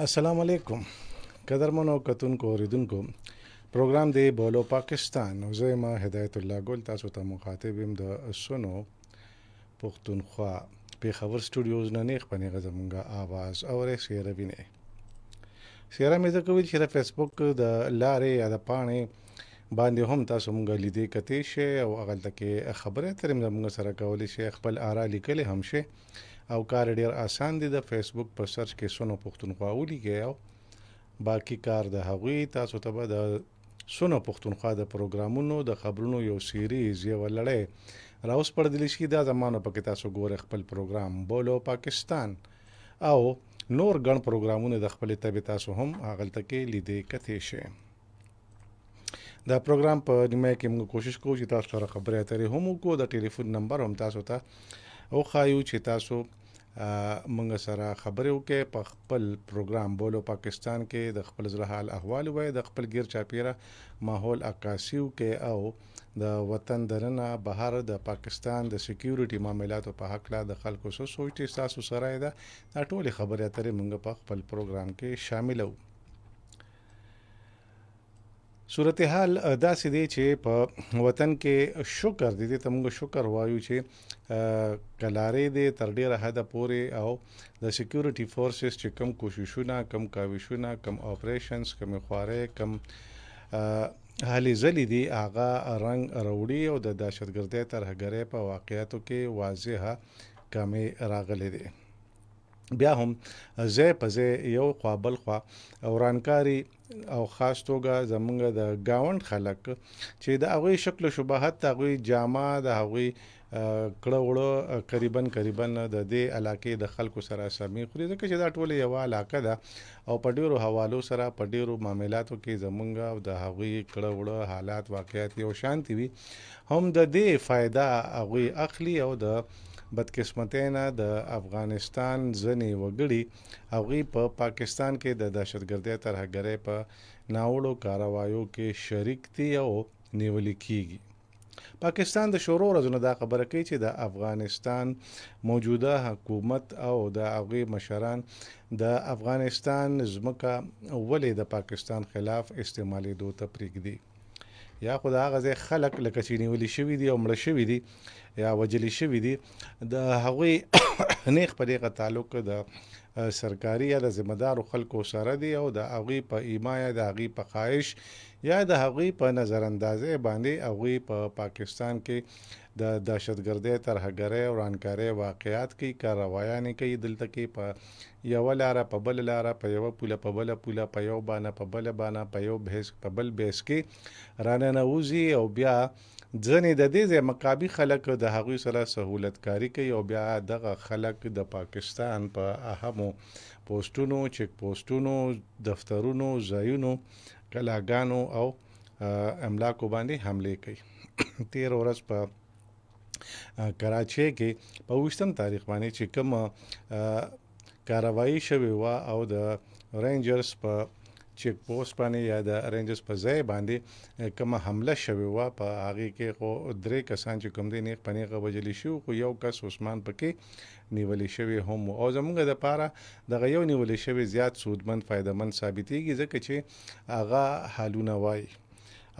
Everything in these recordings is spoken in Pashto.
السلام علیکم قدرمنو کتونکو اوریدونکو پروګرام دی بولو پاکستان او زه ما هدایت الله ګل تاسو ته مخاطب يم د سونو پښتونخوا پیښور سټوډیوز نه نه خپنی غزمونګه आवाज اورې سیره ویني سیره مې زه کوي چې د فیسبوک د لارې یا د پاڼې باندې هم تاسو مونږ لیدې کتې شي او هغه تکي خبره ترې موږ سره کولې شي خپل آرا لیکل هم شي او کار ډیر آسان دی د فیسبوک په سرچ کې سونو پښتونخوا ولیکئ او باقی کار د هغوی تاسو ته به د سونو پښتونخوا د پروګرامونو د خبرونو یو سیریز یو لړۍ راوس پړدلی شي دا زمانو پکې تاسو ګوره خپل پروګرام بولو پاکستان او نور ګڼ پروګرامونه د خپل تبه تاسو هم هغه تکي لیدې کته شي دا پروګرام په نیمه کې موږ کوشش کوو چې تاسو سره خبرې اترې هم وکړو د ټلیفون نمبر هم تاسو ته او خایو چې تاسو مونږ سره خبرې وکړي په خپل پروګرام بولو پاکستان کې د خپل زړه حال احوال وای د خپل غیر چاپیره ماحول عکاسیو کې او د وطن درنه بهر د پاکستان د سکیورټي معاملاتو په حق لا د خلکو سره سوچ تاسو سره ده ټولې خبرې اترې مونږ په خپل پروګرام کې شاملو صورتحال داسې دی چې په وطن کې شکر دي ته موږ شکر وایو چې کلارې دي تر ډیره حد پورې او د سکیورټي فورسز چې کم کوششونه کم کاوشونه کم اپریشنز کم خواره کم حالي زلي دي هغه رنگ وروړي او د دهشتګردۍ ترهګرۍ په واقعیتو کې واضحه کمی راغلي دي بیا هم زه په زه یو خپل خوا اورانکاری او خاص توګه زمونږ د گاوند خلک چې د هغه شکل شباهت د هغه جامه د هغه کړه وړه قریبا د دې علاقې د خلکو سره سمې خوري ځکه چې دا ټول یو علاقه ده او په ډیرو حوالو سره په ډیرو معاملاتو کې زمونږ او د هغه کړه وړه حالات واقعیت یو شانتي وي هم د دې فائدہ هغه اخلي او د بدقسمتۍ نه د افغانستان ځنې وګړي هغوی په پاکستان کې د دهشتګردۍ ترهګرۍ په ناوړو کاروایو کې شریک دي او نیول کیږي پاکستان د شورو ورځو دا خبره کوي چې د افغانستان موجوده حکومت او د هغوی مشران د افغانستان ځمکه ولې د پاکستان خلاف استعمالېدو ته پرېږدي یا خو د هغه ځای خلک لکه چې نیولي شوي دي او مړه شوي دي یا وجلي شوي دي د هغوی نیغ په دغه تعلق د سرکاري یا د ذمہدارو خلکو سره دی او د هغوی په ایما یا د هغوی په خواهش یا د هغوی په نظر اندازې باندې هغوی په پاکستان کې د دهشتګردۍ ترهګرۍ او ورانکارۍ واقعیات کوي کاروایانې کوي دلته کې په یو لاره په بل لاره په یو پوله په بل پوله په یو بانه په بل بانه په یو بهس په بل بهس کې راننوزي او بیا ځنې د دې ځای مقابي خلک د هغوی سره سهولتکاري کوي او بیا دغه خلک د پاکستان په اهمو پوسټونو چک پوسټونو دفترونو ځایونو کلاګانو او املاکو باندې حمله کوي 13 ورځ په کراچۍ کې په 20 تاریخ باندې چې کوم کاروایی شوی و او د رینجرز په چیک پوسټ باندې یا د رینجرز په ځای باندې کوم حمله شوی و په هغه کې خو درې کسان چې کوم دي نه پنیغه وجلی شو خو یو کس عثمان پکې نیولې شوی هم او زمونږ د پاره د یو نیولې شوی زیات سودمن فائدمن ثابتېږي ځکه چې هغه حالونه وای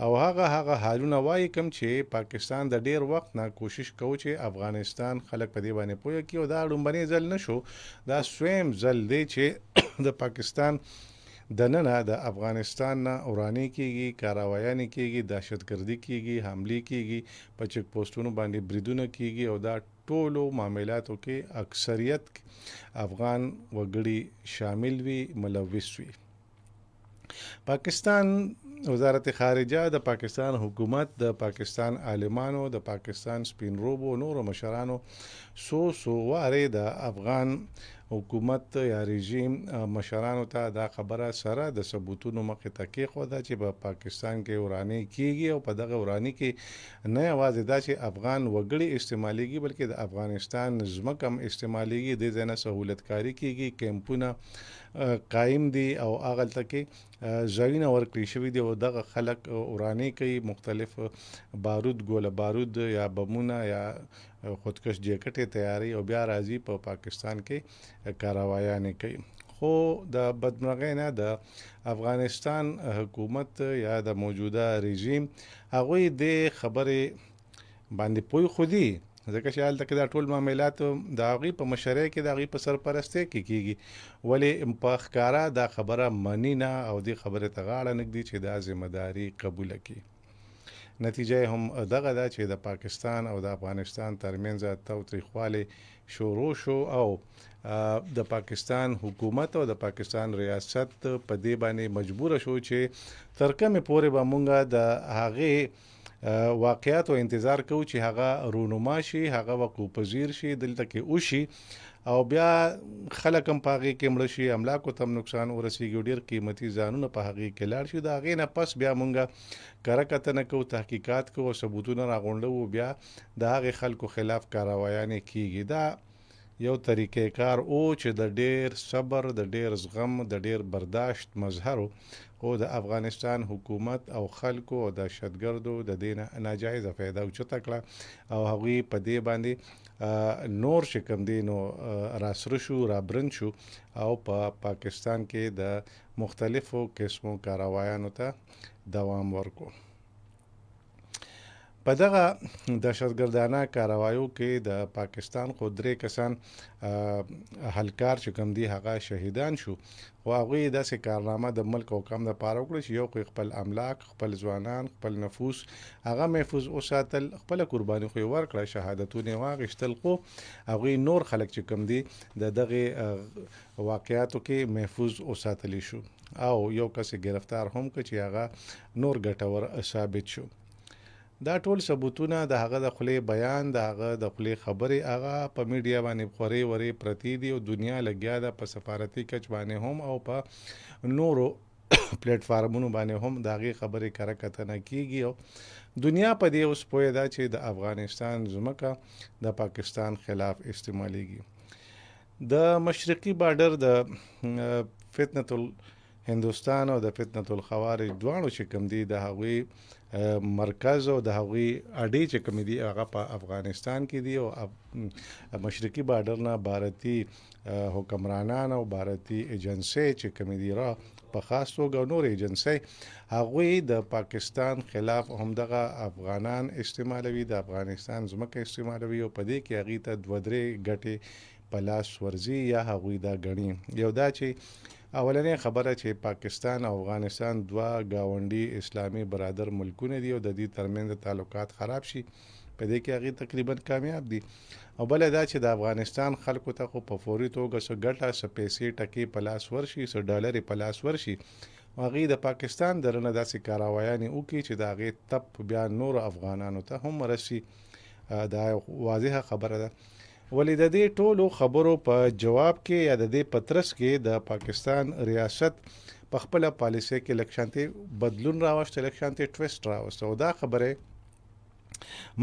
او هغه حالونه وای کوم چې پاکستان د ډیر وخت نه کوشش کوي چې افغانستان خلک په دې باندې پوهه کړي او دا لومبني ځل نشو دا سویم ځل دی چې د پاکستان د نن د افغانستان نه اورانی کیږي کاروایانې کیږي دهشتګردي کیږي حمله کیږي په چک پوسټونو باندې بریدونه کیږي او دا ټولو معاملاتو کې اکثریت افغان وګړي شامل وي ملوث وي پاکستان وزارت خارجه د پاکستان حکومت د پاکستان عالمانو د پاکستان سپین روبو نورو مشرانو سو واره د افغان حکومت یا رژیم مشرانو ته دا خبره سره د ثبوتونو مخې ته کېښوده چې په پاکستان کې وراني کیږي او په دغه وراني کې نه یوازې دا چې افغان وګړي استعمالېږي بلکې د افغانستان ځمکه هم استعمالېږي د ځای نه سهولتکاري کیږي کیمپونه قائم دي او هغلته کې ځایونه ورکړي شوي دي او دغه خلک وراني کوي مختلف بارود ګوله بارود یا بمونه یا خودکش جیکټې تیاری او بیا راځي په پاکستان کې کاروایانې کوي خو خو د بدمرغۍ نه د افغانستان حکومت یا د موجوده رژیم هغوی د خبرې باندې پوی خو دي، ځکه چې هلته کې دا ټول معاملات د هغوی په مشرۍ کې د هغوی په سرپرستۍ کې کېږي، ولې په ښکاره دا خبره مني نه او دې خبرې ته غاړه نږدي چې دا ذمهداري قبوله کړي. نتیجه یې هم دغه ده چې د پاکستان او د افغانستان ترمنځ تاوتریخوالی شروع شو او د پاکستان حکومت او د پاکستان ریاست په دې باندې مجبور شو چې تر کومه پورې به مونږ د هغې واقعیت او انتظار کوو چې هغه رونما شي، هغه وقوع پذیر شي، دلته کې وشي او بیا خلک هم په هغې کې مړه شي، املاکو ته هم نقصان ورسېږي، ډېر قیمتي ځانونه په هغې کې لاړ شي. د هغې نه پس بیا مونږ کره کتنه کوو، تحقیقات کوو او ثبوتونه راغونډوو، بیا د هغې خلکو خلاف کاروایانې کېږي. دا یو طریقې کار او چې د ډېر صبر، د ډېر زغم، د ډېر برداشت مظهر او د افغانستان حکومت او خلکو او دهشتګردو د دې نه ناجایزه فایده اوچته کړه او هغوی په دې باندې نور چې کوم دی نو راسره شو، رابرند شو او په پاکستان کې د مختلفو قسمو کاروایانو ته دوام ورکو. په دغه دهشتګردانه کاروایو کې د پاکستان خو 3 کسان هلکار چې کوم دي هغه شهیدان شو، خو هغوی داسې کارنامه د ملک او قوم دپاره وکړه چې یو خو خپل املاک، خپل ځوانان، خپل نفوس هغه محفوظ وساتل، خپله قرباني خو یې ورکړه، شهادتونه یې واخیستل، خو هغوی نور خلک چې کوم دي د دغې واقعاتو کې محفوظ وساتلی شو او یو کس یې ګرفتار هم کړ چې هغه نور ګټور ثابت شو. دا ټول ثبوتونه د هغه د خولې بیان، د هغه د خولې خبرې هغه په میډیا باندې خورې ورې پرتې دي او دنیا لګیا ده په سفارتي کچ باندې هم او په نورو پلیټ فارمونو باندې هم د هغې خبرې کره کتنه کېږي او دنیا په دې اوس پوهې ده چې د افغانستان ځمکه د پاکستان خلاف استعمالیږي. د مشرقي بارډر د فتنة الهندوستان او د فتنة الخوارج دواړو چې کوم دي د هغوی مرکز او د هغوی اډې چې کومې دي هغه په افغانستان کې دي او مشرقي بارډر نه بھارتي حکمرانان او بھارتي ایجنسۍ چې کومې دي را په خاص توګه نور ایجنسۍ هغوی د پاکستان خلاف همدغه افغانان استعمالوي، د افغانستان ځمکه استعمالوي او په دې کې هغوی ته 2-3 ګټې په لاس ورځي یا هغوی دا ګڼي. یو دا چې اولنې خبره چې پاکستان او افغانستان 2 ګاونډي اسلامي برادر ملکونه دي او د دې ترمنځ تعلقات خراب شي، په دې کې هغوی تقریبا کامیاب دي. او بله دا چې د افغانستان خلکو ته خو په فوري توګه څه ګټه، څه پیسې ټکې په لاس ورشي، څه ډالرې په لاس ورشي، هغوی د پاکستان درنه داسې کاروایانې وکړي چې د هغې تپ بیا نورو افغانانو ته هم ورسي. دا واضحه خبره ده. ولې د دې ټولو خبرو په جواب کې یا د دې په ترڅ کې د پاکستان ریاست په خپله پالیسۍ کې لږ شانتې بدلون راوسته، لږ شانتې ټویسټ راوسته او دا خبره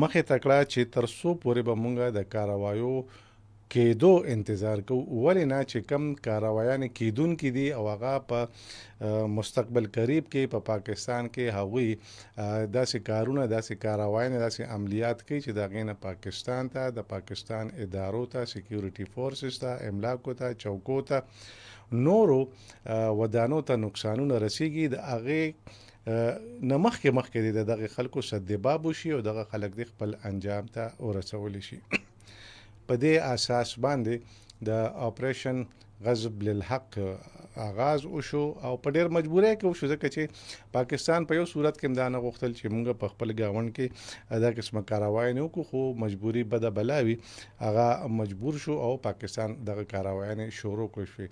مخې ته کړه چې تر څو پورې به مونږ د کاروایو کېدو انتظار کوو، ولې نه چې کم کاروایانې کېدونکي دي او هغه په مستقبل قریب کې په پاکستان کې هغوی داسې کارونه، داسې کاروایانې، داسې عملیات کوي چې د هغې نه پاکستان ته، د پاکستان ادارو ته، سیکیورټي فورسز ته، املاکو ته، چوکو ته، نورو ودانو ته نقصانونه رسیږي. د هغې نه مخکې د دغه خلکو سدباب وشي او دغه خلک د خپل انجام ته ورسولی شي. په دې اساس باندې د اپریشن غضب للحق آغاز وشو او په ډېر مجبورۍ کې وشو، ځکه چې پاکستان په یو صورت کې هم دا نه غوښتل چې موږ په خپل ګاونډ کې دا قسمه کاروایانې وکړو، خو مجبوري بده بلا وي، هغه مجبور شو او پاکستان دغه کاروایانې شروع کړې شوې.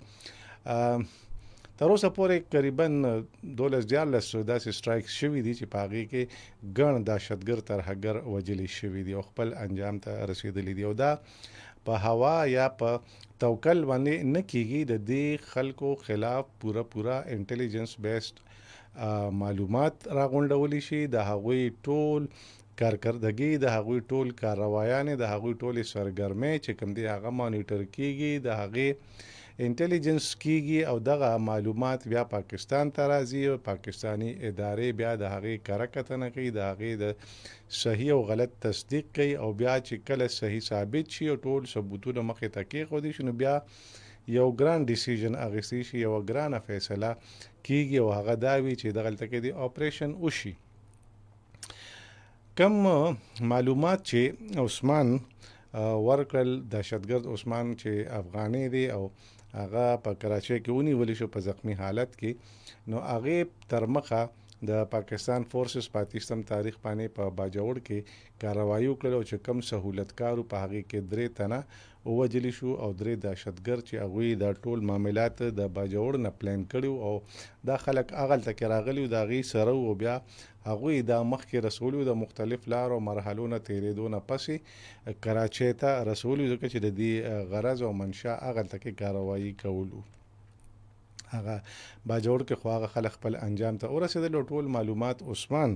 تر اوسه پورې قریبا 12-14 داسې سټرایکس شوي دي چې په هغې کې ګڼ دهشتګرد ترهګر وژلي شوي دي او خپل انجام ته رسېدلي دي او دا په هوا یا په توکل باندې نه کېږي. د دې خلکو خلاف پوره انټیلیجنس بیسډ معلومات راغونډولی شي، د هغوی ټول کارکردګي، د هغوی ټول کاروایانې، د هغوی ټولې سرګرمۍ چې کوم دي هغه مانیټر کېږي، د هغې انټیلیجنس کېږي او دغه معلومات بیا پاکستان ته راځي او پاکستانی ادارې بیا د هغې کره کتنه کوي، د هغې د صحیح او غلط تصدیق کوي او بیا چې کله صحیح ثابت شي او ټول ثبوتونه مخې ته کېښودی شي نو بیا یو ګران ډیسیژن اخیستی شي، یوه ګرانه فیصله کیږي او هغه دا وي چې دغلته کې د اپریشن وشي. کم معلومات چې عثمان ورکړل دهشتګرد عثمان چې افغاني دی او هغه په کراچۍ کې ونیول شو په زخمی حالت کې، نو هغې تر مخه د پاکستان فورسز په 30 تاریخ باندې په باجوړ کې کاروایی وکړل او چې کم سهولتکارو په هغې کې 3 تنه ووجلی شو او 3 دهشتګرد چې هغوی دا ټول معاملات د باجوړ نه پلان کړي او دا خلک هغلته کې راغلي د هغې سره او بیا هغوی دا مخکې رسولي د مختلف لارو او مرحلو نه تېرېدو نه پسې کراچۍ ته رسولي، ځکه چې د دې غرض او منشا هغلته کې کاروایی کولو. هغه باجوړ کې خو هغه خلک خپل انجام ته ورسېدل او ټول معلومات عثمان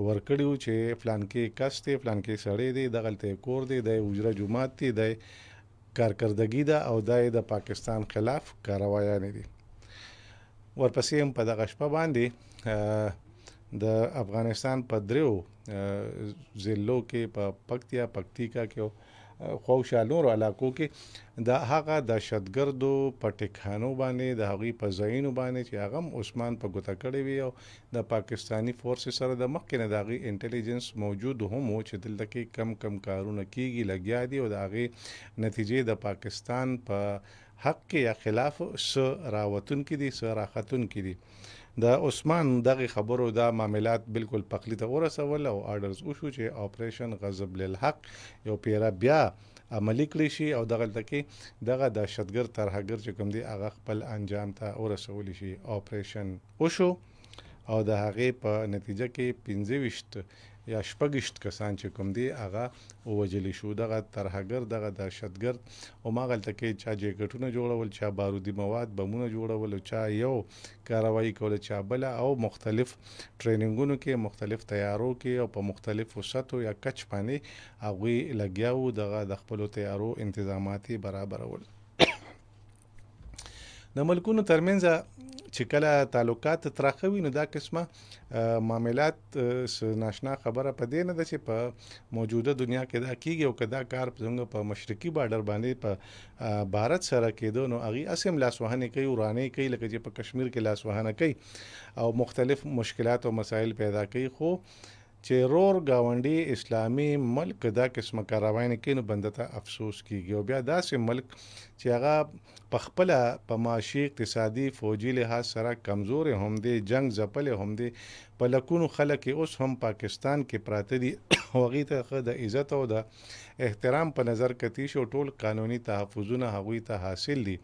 ورکړي وو چې فلانکې کس دی، فلانکې سړی دی، دغلته کور دی، د حجره جومات دی، د کارکردګي ده او دا د پاکستان خلاف کاروایانې دي. ورپسې هم په دغه شپه باندې د افغانستان په 3 ضلعو کې په پکتیکا کې خوشا نورو علاقو کې د هغه دهشتګردو په ټکانو باندې د هغوی په ځایونو باندې چې هغه هم عثمان په ګوته کړی وي او د پاکستاني فورسز سره د مخکې نه د هغوی انټلیجنس موجود هم و چې دلته کې کم کم کارونه کیږي لګیا دي او د هغې نتیجې د پاکستان په حق کې یا خلاف څه راوتونکي دي څه راختونکي دي. د عثمان دغه خبرو دا معاملات بالکل پخلی ته ورسول او آرډرز وشو چې اپریشن غضب للحق یو پیره بیا عملی کړی شي او دغلته کې دغه دهشتګرد ترهګر چې کوم دی هغه خپل انجام ته ورسولی شي. اپریشن وشو او د هغې په نتیجه کې 25 یا 26 کسان چې کوم دی هغه ووجلی شو. دغه ترهګر دغه دهشتګرد هماغلته کې چا جیکټونه جوړول، چا بارودي مواد بمونه جوړول، چا یو کاروایی کوله، چا بله، او مختلف ټریننګونو کې مختلف تیارو کې او په مختلفو سطحو یا کچ باندې هغوی لګیا وو دغه د خپلو تیارو انتظامات یې برابرول. د ملکونو ترمنځ چې کله تعلقات تراخه وي نو دا قسمه معاملات ناشنا خبره په دې نه ده چې په موجوده دنیا کې دا کیږي او که دا کار څنګه په مشرقي بارډر باندې په بھارت سره کېدو نو هغې اسې هم لاسوهنې کوي، ورانې کوي، لکه چې په کشمیر کې لاسوهنه کوي او مختلف مشکلات او مسایل پیدا کوي. خو چې رور گاونډي اسلامي ملک دا قسمه کاروایي کوي نو بنده ته افسوس کیږي او بیا داسې ملک چې هغه په خپله په معاشي اقتصادي فوجي لحاظ سره کمزورې هم دی، جنگ ځپلې هم دی، په لکونو خلک اوس هم پاکستان کې پراته دي او هغوی ته ښه د عزت او د احترام په نظر کتی شي او ټول قانوني تحفظونه هغوی ته حاصل دي.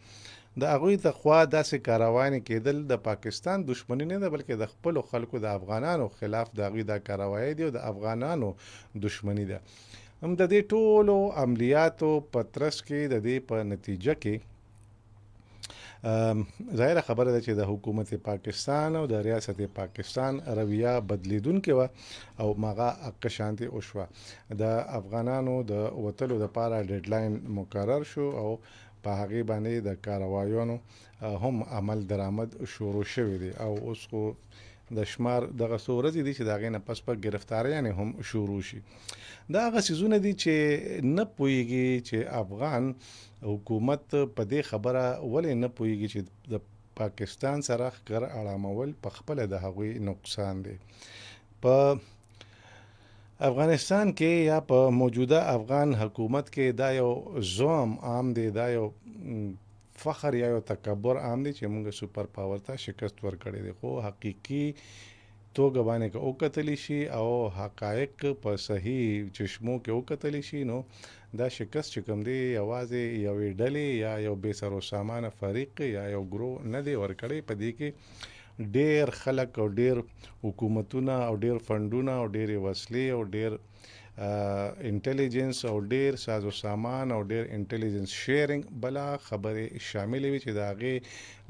د هغوی ته خوا داسې کاروایانې کېدل د پاکستان دشمني نه ده بلکې د خپلو خلکو د افغانانو خلاف د هغوی دا کاروایی دي او د افغانانو دشمني ده. هم د دې ټولو عملیاتو په ترڅ کې د دې په نتیجه کې ظاهره خبره ده چې د حکومت پاکستان او د ریاست پاکستان رویه بدلیدونکې وه او مغه اقشانتي وشوه. د افغانانو د وتلو دپاره ډیډلاین مقرر شو او په هغې باندې د کاروایانو هم عمل درآمد شروع شوی دی او اوس خو د شمار دغه څو ورځې دي چې د هغې نه پس په ګرفتاریانې هم شروع شي. دا هغه څیزونه دي چې نه پوهېږي چې افغان حکومت په دې خبره ولې نه پوهېږي چې د پاکستان سره ښکر اړامول په خپله د هغوی نقصان دی. په افغانستان کې یا په موجوده افغان حکومت کې دا یو زوم عام دی، دا یو فخر یا یو تکبر عام دی چې موږ سپر پاور ته شکست ورکړی دی. خو حقیقي توګه باندې که وکتلی شي او حقایق په صحیح چشمو کې وکتلی شي نو دا شکست چې کوم دی یوازې یوې ډلې یا یو بې سر و سامانه فریق یا یو ګروه نه دی ورکړی. په دې کې ډیر خلک او ډیر حکومتونه او ډیر فندونه او ډیر وسلې او ډیر انټیلیجنس او ډیر ساز و سامان او ډیر انټیلیجنس شیرینګ بلا خبرې شاملې وي چې د هغې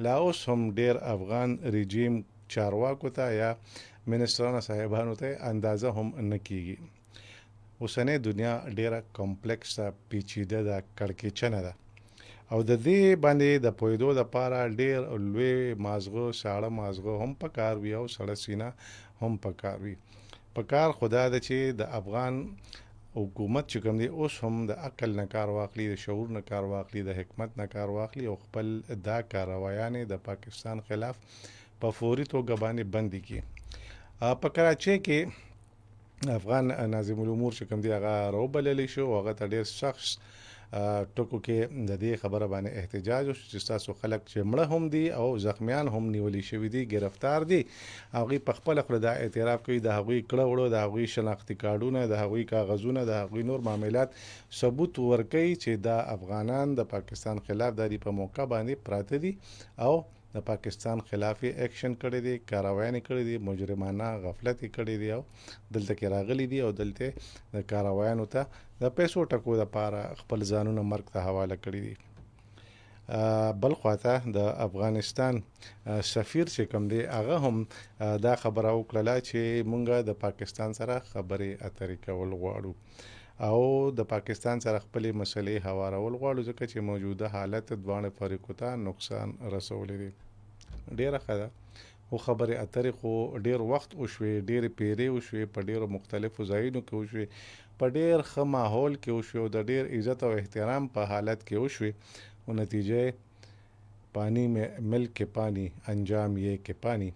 لا اوس هم ډیر افغان رژیم چارواکو ته یا منسټرانو صاحبانو ته اندازه هم نه کیږي. اوسنۍ دنیا ډیره کمپلیکس ده، پیچیده ده، کړکېچنه ده او د دې باندې د پوهېدو دپاره ډیر لوی مازغه ساړه مازغه هم پکار وي او سړه سینه هم پکار وي. پکار خدا ده چې د افغان حکومت چې کوم دی اوس هم د عقل نه کار واخلي، د شعور نه کار واخلي، د حکمت نه کار واخلي او خپل دا کاروایانې د پاکستان خلاف په فوري توګه باندې بندي کړي. په کراچۍ کې افغان ناظم الامور چې کوم دی هغه راوبللی شو او هغه ته ډېر سخت ټکو کې د دې خبره باندې احتجاج وشو چې ستاسو خلک چې مړه هم دي او زخمیان هم نیولي شوي دي، ګرفتار دي. هغوی په خپله خوله دا اعتراف کوي د هغوی کړه وړه، د هغوی شناختي کارډونه، د هغوی کاغذونه، د هغوی نور معاملات ثبوت ورکوي چې دا افغانان د پاکستان خلاف د دې په موقع باندې پراته دي او د پاکستان خلاف اکشن کړی دی، کاروایانې کړی دي، مجرمانه غفلت کړی دی او دلته کې راغلي دي او دلته د کاروایانو ته د پیسو ټکو دپاره خپل ځانونه مرګ ته حواله کړي دي. بل خواته د افغانستان سفیر چې کوم دی هغه هم دا خبره وکړله چې مونږ د پاکستان سره خبرې اترې کول غواړو او د پاکستان سره خپلې مسلې هوارول غواړو ځکه چې موجوده حالت دواړه فریقو ته نقصان رسولی دی. ډېره ښه ده، خو خبرې اترې خو ډېر وخت وشوې، ډېرې پیرې وشوې، په ډېرو مختلفو ځایونو کې وشوې، په ډېر ښه ماحول کې وشوې او د ډېر عزت او احترام په حالت کې وشوې، خو نتیجه پانی میں مل کے پانی انجام یہ کہ پانی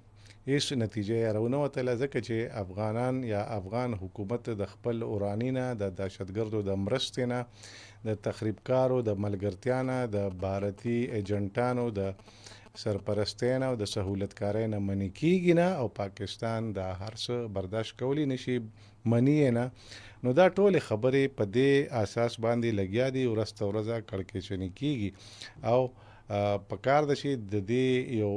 هیڅ نتیجه یې راونه وتله ځکه چې افغانان یا افغان حکومت د خپل اوراني نه، د دهشتګردو د مرستې نه، د تخریبکارو د ملګرتیا نه، د بھارتي ایجنټانو د سرپرستۍ نه او د سهولتکارۍ نه منې کیږي نه او پاکستان دا هر څه برداشت کولی نشي، مني یې نه. نو دا ټولې خبرې په دې اساس باندې لګیا دي، ورځ تر ورځه کړکېچنې کیږي او په کار ده چې د دې یو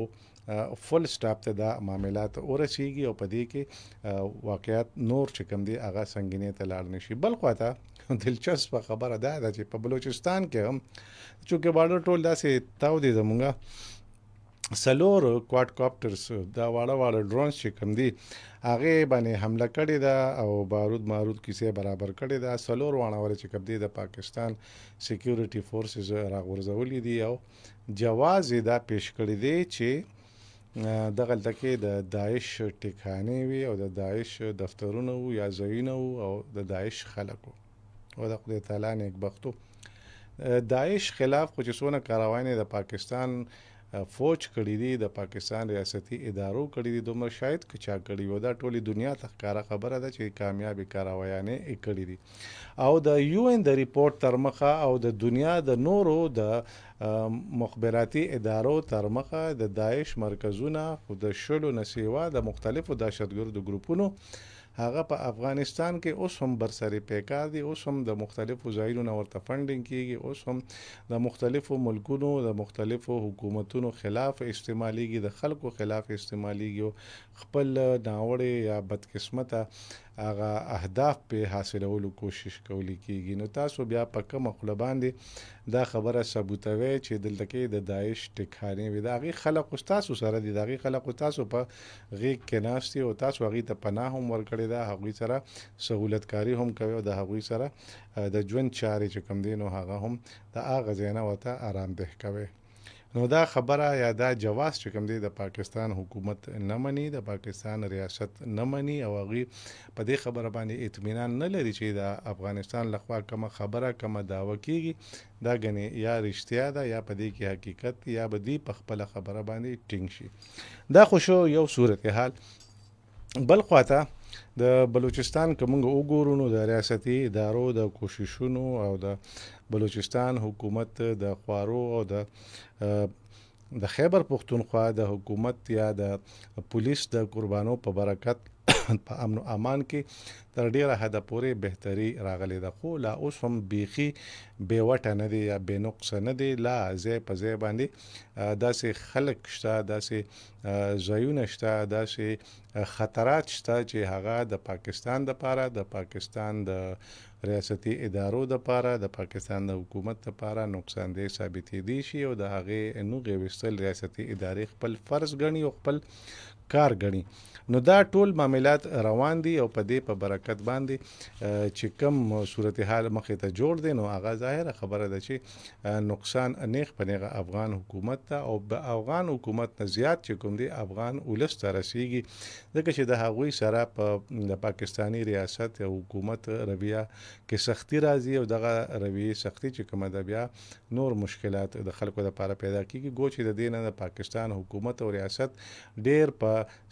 فل سټاپ ته دا معاملات ورسیږي او په دې کې واقعیت نور چې کوم دی هغه سنګینې ته لاړ نشي. بل خواته دلچسپه خبره دا ده چې په بلوچستان کې هم چونکې بارډر ټول داسې تاو دي، زمونږه 4 کواد کاپټرز دا واړه ډرونز چې کوم دي هغې باندې حمله کړې ده او بارود مارود کیسې برابر کړې ده. 4 واړه چې کوم دي د پاکستان سیکیورټي فورسز راغورځولي دي او جواز یې دا پیش کړی دی چې دغلته کې د داعش ټکانې وي او د داعش دفترونه وو یا ځایونه وو او د داعش خلک وو او د خدای تعالی نیکبختو. داعش خلاف خو چې څونه کاروانې د پاکستان فوج کړي دي، د پاکستان ریاستي ادارو کړي دي، دومره شاید که چا کړي وو، دا ټولې دنیا ته ښکاره خبره ده چې کامیابې کاروایانې یې کړي دي او د یو ان د ریپورټ تر مخه او د دنیا د نورو د مخبراتي ادارو تر مخه د داعش مرکزونه خو د 20 نه سیوا د مختلفو دهشتګردو ګروپونو هغه په افغانستان کې اوس هم برسري پیکار دي، اوس هم د مختلفو ځایونو نه ورته فنډینګ کیږي، اوس هم د مختلفو ملکونو د مختلفو حکومتونو خلاف استعمالیږي، د خلکو خلاف استعمالیږي او خپل ناوړې یا بدقسمته هغه اهداف په حاصلولو کوشش کولی کیږي. نو تاسو بیا په کومه خوله باندې دا خبره ثبوتوي چې دلته کې د داعش ټکانې وي؟ د هغې خلکو ستاسو سره دي، د هغې خلکو تاسو په غېږ کې ناست او تاسو هغوی ته پناه هم ورکړې ده، هغوی سره سهولتکاري هم کوي او د هغوی سره د ژوند چارې چې کوم دي نو هغه هم د هغه ځای نه ورته آرامدeh کوي. نو دا خبره یا دا جواز چې کوم دی د پاکستان حکومت نه مني، د پاکستان ریاست نه مني او هغوی په دې خبره باندې اطمینان نه لري چې د افغانستان لخوا کومه خبره کومه دعوه کیږي دا ګنې یا رښتیا ده یا په دې کې حقیقت یا به دوی په خپله خبره باندې ټینګ شي. دا خو شو یو صورتحال. بل خواته د بلوچستان که موږ وګورو نو د ریاستي ادارو د کوششونو او د بلوچستان حکومت د خوارو او د خیبر پختونخوا د حکومت یا د پولیس د قربانو په برکت په امن او امان کې تر ډیره حده پورې بهتري راغلی ده، خو لا اوس هم بیخي بېوټه نه دی یا بې نقصه نه دی. لا ځای په ځای باندې داسې خلک شته، داسې ځایونه شته، داسې خطرات شته چې هغه د پاکستان دپاره، د پاکستان د ریاستي ادارو دپاره، د پاکستان د حکومت دپاره نقصاندې ثابتېدی شي او د هغې نوغې ویستل ریاستي ادارې خپل فرض ګڼي او خپل کار ګڼي. نو دا ټول معاملات معاملات روان دي او په دې په برکت باندې چې کوم صورتحال مخې ته جوړ دی نو هغه ظاهره خبره ده چې نقصان نیغ په نیغه افغان حکومت ته او د افغان حکومت نه زیات چې کوم دی افغان ولس ته رسیږي ځکه چې د هغوی سره په د پاکستانی ریاست او حکومت رویه کې سختی راځي او دغه رویه سختی چې کومه ده بیا نور مشکلات د خلکو لپاره پیدا کیږي ګو چې د دې نه د پاکستان حکومت او ریاست ډیر په